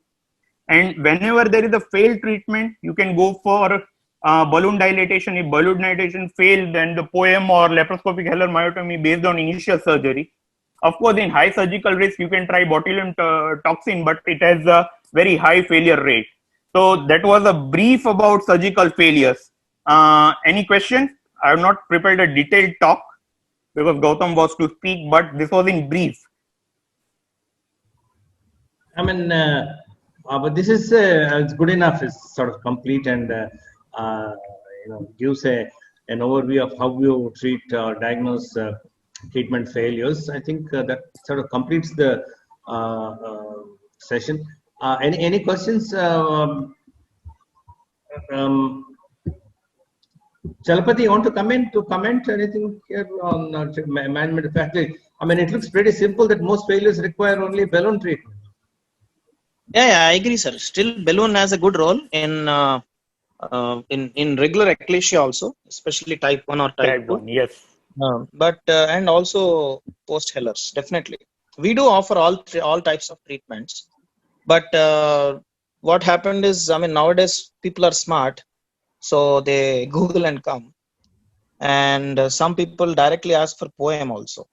And whenever there is a failed treatment, you can go for balloon dilatation. If balloon dilatation failed, then the POEM or laparoscopic Heller myotomy based on initial surgery. Of course, in high surgical risk, you can try botulinum toxin, but it has a very high failure rate. So that was a brief about surgical failures. Any questions? I have not prepared a detailed talk because Gautam was to speak, but this was in brief. I mean, but this is it's good enough. It's sort of complete and gives an overview of how you treat or diagnose treatment failures. I think that sort of completes the session. Any questions? Chalapati, you want to comment anything here on management faculty? I mean, it looks pretty simple that most failures require only balloon treatment. Yeah, I agree, sir. Still, balloon has a good role in regular achalasia also, especially type 1 or type 2. 1, yes. But and also post Hellers, definitely. We do offer all types of treatments, but what happened is, I mean, nowadays people are smart, so they Google and come, and some people directly ask for POEM also.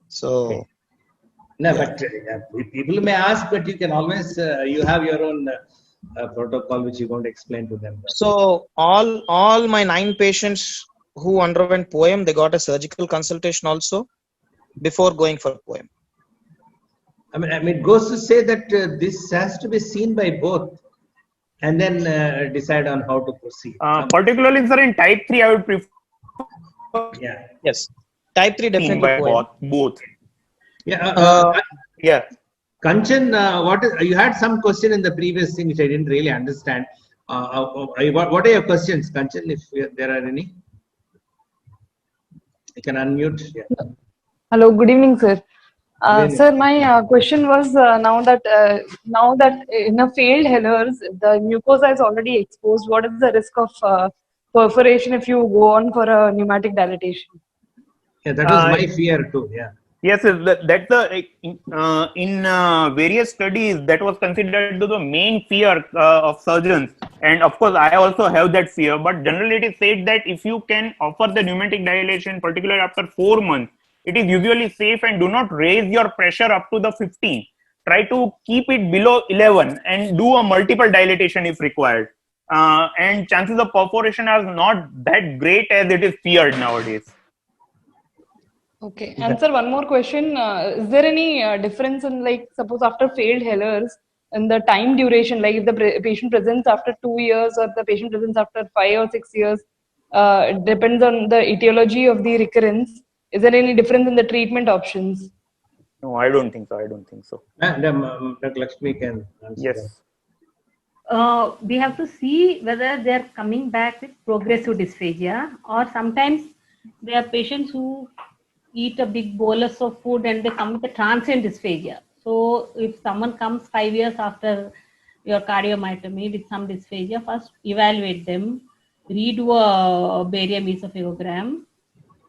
So. Okay. No, but people may ask, but you can always you have your own protocol which you won't explain to them. So all my 9 patients who underwent POEM, they got a surgical consultation also before going for POEM. I mean, it goes to say that this has to be seen by both, and then decide on how to proceed. Particularly, sir, in type 3, I would prefer. Yeah. Yes. Type 3 definitely By POEM. both. Yeah. Yeah. Kanchan, you had some question in the previous thing which I didn't really understand. What are your questions, Kanchan, if there are any? You can unmute. Yeah. Hello, good evening, sir. evening. Sir, my question was now that in a failed Hellers, the mucosa is already exposed. What is the risk of perforation if you go on for a pneumatic dilatation? Yeah, that was my fear too. Yeah. Yes, that's in various studies that was considered the main fear of surgeons, and of course I also have that fear. But generally, it is said that if you can offer the pneumatic dilation, particularly after 4 months, it is usually safe, and do not raise your pressure up to the 15. Try to keep it below 11 and do a multiple dilatation if required. And chances of perforation are not that great as it is feared nowadays. Okay, and sir, one more question. Is there any difference in, like, suppose after failed Hellers, in the time duration, like if the patient presents after 2 years or the patient presents after 5 or 6 years, it depends on the etiology of the recurrence. Is there any difference in the treatment options? No, I don't think so. Dr. Lakshmi can answer. Yes. We have to see whether they are coming back with progressive dysphagia, or sometimes there are patients who eat a big bolus of food and they come with a transient dysphagia. So if someone comes 5 years after your cardiomyotomy with some dysphagia, first evaluate them, redo a barium esophagogram,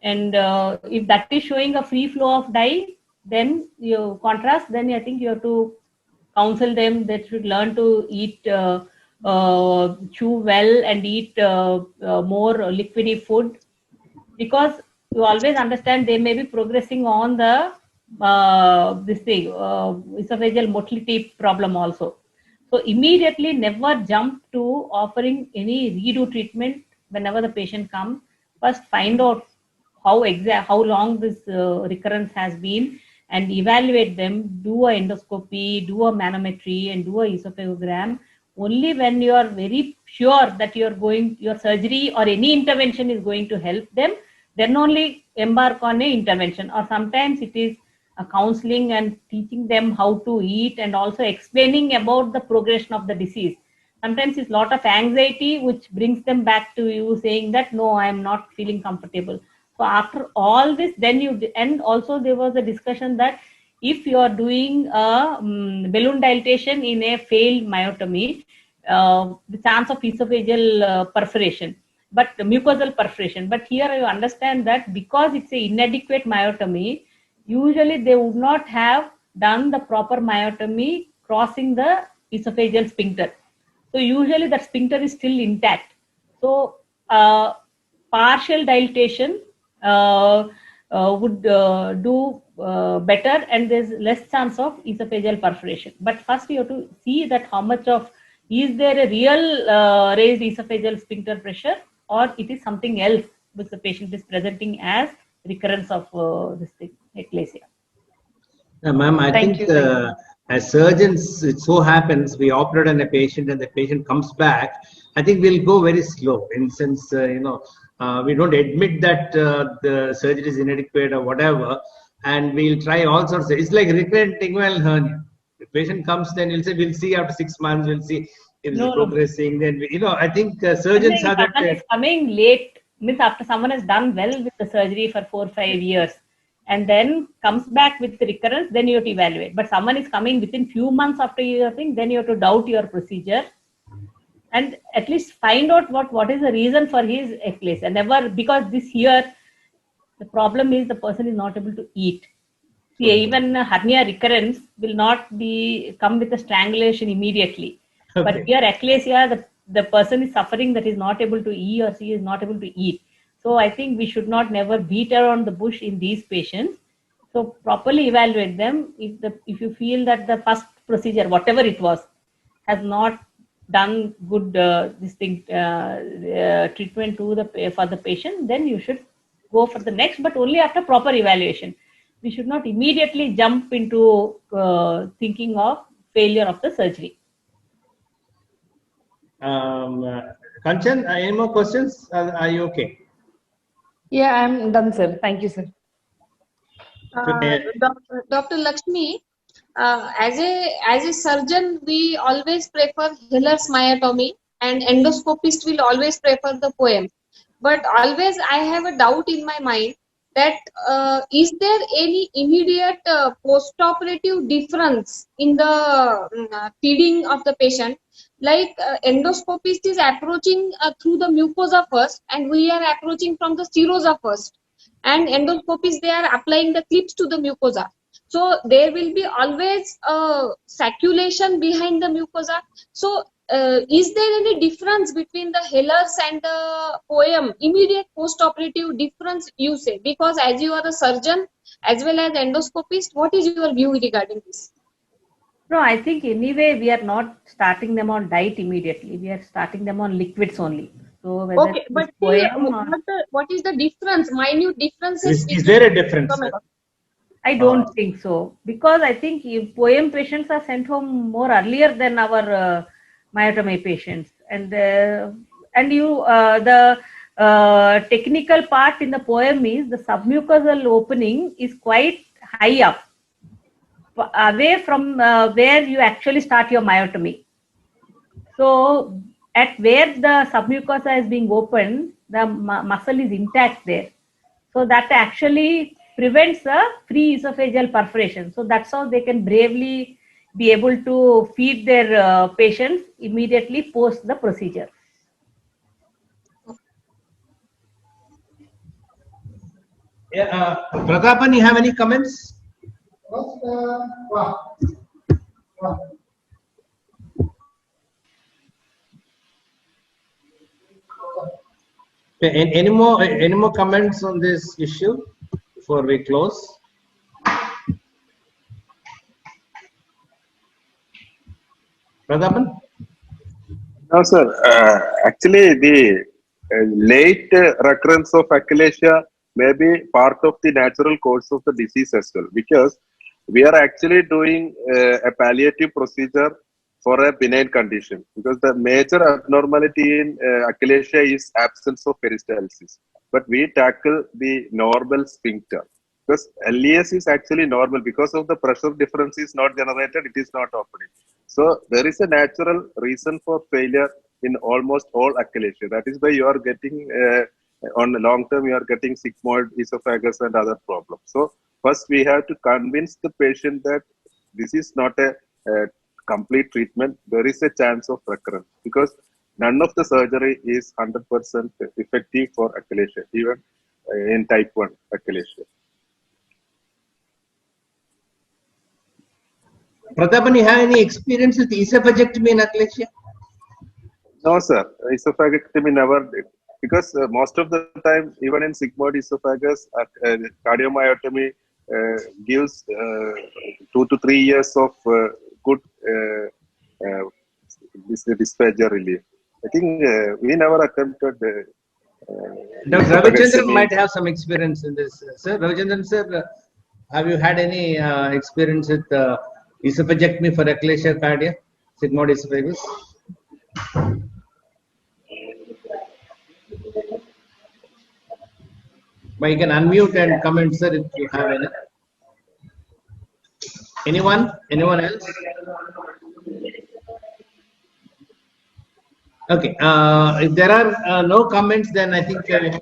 and if that is showing a free flow of dye, then you contrast, then I think you have to counsel them that should learn to eat, chew well and eat more liquidy food, because you always understand they may be progressing on the this thing, esophageal motility problem also. So immediately never jump to offering any redo treatment whenever the patient comes. First find out how long this recurrence has been and evaluate them, do a endoscopy, do a manometry and do a esophagogram. Only when you are very sure that your surgery or any intervention is going to help them, then only embark on a intervention. Or sometimes it is counseling and teaching them how to eat and also explaining about the progression of the disease. Sometimes it's a lot of anxiety which brings them back to you saying that no, I am not feeling comfortable. So after all this, then and also there was a discussion that if you are doing a balloon dilatation in a failed myotomy, the chance of esophageal perforation, but mucosal perforation. But here you understand that because it's an inadequate myotomy, usually they would not have done the proper myotomy crossing the esophageal sphincter. So usually that sphincter is still intact. So partial dilatation would do better and there's less chance of esophageal perforation. But first you have to see that how much of, is there a real raised esophageal sphincter pressure or it is something else which the patient is presenting as recurrence of this thing, eclasia. Ma'am, I think as surgeons, it so happens we operate on a patient and the patient comes back. I think we'll go very slow. In sense, we don't admit that the surgery is inadequate or whatever, and we'll try all sorts of. It's like recurrent inguinal hernia. The patient comes, then we'll say we'll see after 6 months. We'll see if it's progressing. Then I think surgeons have that. Someone is coming late, means after someone has done well with the surgery for 4 or 5 years, and then comes back with the recurrence, then you have to evaluate. But someone is coming within few months after your thing, then you have to doubt your procedure and at least find out what is the reason for his eclasia. Never, because this here, the problem is the person is not able to eat. See, even hernia recurrence will not come with a strangulation immediately. Okay. But here eclasia, the person is suffering that is not able to eat or she is not able to eat. So I think we should not never beat around the bush in these patients. So properly evaluate them. If you feel that the first procedure, whatever it was, has not done good treatment for the patient, then you should go for the next, but only after proper evaluation. We should not immediately jump into thinking of failure of the surgery. Kanchan, any more questions? Are you okay? Yeah, I'm done, sir. Thank you, sir. Dr. Lakshmi, as a surgeon, we always prefer Heller's myotomy, and endoscopist will always prefer the POEM. But always I have a doubt in my mind that is there any immediate post-operative difference in the feeding of the patient? Like endoscopist is approaching through the mucosa first, and we are approaching from the serosa first. And endoscopists, they are applying the clips to the mucosa. So there will be always sacculation behind the mucosa. So is there any difference between the Heller's and the POEM, immediate post-operative difference you say? Because as you are a surgeon as well as endoscopist, what is your view regarding this? No, I think anyway we are not starting them on diet immediately. We are starting them on liquids only. So whether okay, but what is the difference? Minute differences. Is there a difference? I don't think so, because I think POEM patients are sent home more earlier than our myotomy patients, and the technical part in the POEM is the submucosal opening is quite high up, away from where you actually start your myotomy. So at where the submucosa is being opened, the muscle is intact there. So that actually prevents a free esophageal perforation. So that's how they can bravely be able to feed their patients immediately post the procedure. Yeah, Pratapan, you have any comments? Any more comments on this issue before we close? Prathapan? No, sir. Actually, the late recurrence of achalasia may be part of the natural course of the disease as well, because we are actually doing a palliative procedure for a benign condition, because the major abnormality in achalasia is absence of peristalsis. But we tackle the normal sphincter, because LES is actually normal. Because of the pressure difference is not generated, it is not opening. So there is a natural reason for failure in almost all achalasia. That is why you are getting on the long term, you are getting sigmoid esophagus and other problems. So first we have to convince the patient that this is not a complete treatment. There is a chance of recurrence, because none of the surgery is 100% effective for achalasia, even in type 1 achalasia. Prathapan, you have any experience with esophagectomy in achalasia? No, sir. Esophagectomy never did. Because most of the time, even in sigmoid esophagus, cardiomyotomy gives 2 to 3 years of good dysphagia relief. I think we never attempted. Dr. Ravichandran might have some experience in this. Sir, Ravichandran sir, have you had any experience with esophagectomy for achalasia cardia, sigmoid esophagus? But you can unmute and comment, sir, if you have any. Anyone? Anyone else? Okay. If there are no comments, then I think a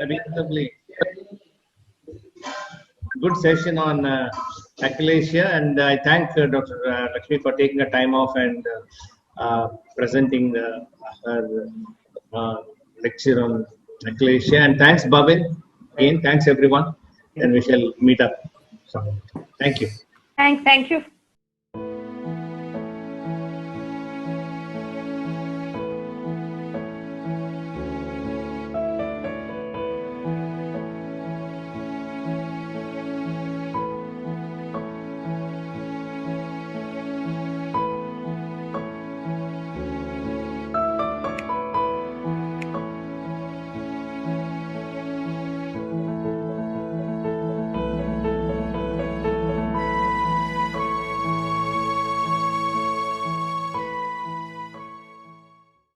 reasonably good session on achalasia, and I thank Dr. Lakshmi for taking the time off and presenting her lecture on achalasia. And thanks, Bhavin. Again, thanks everyone, and we shall meet up soon. Thank you. Thank you.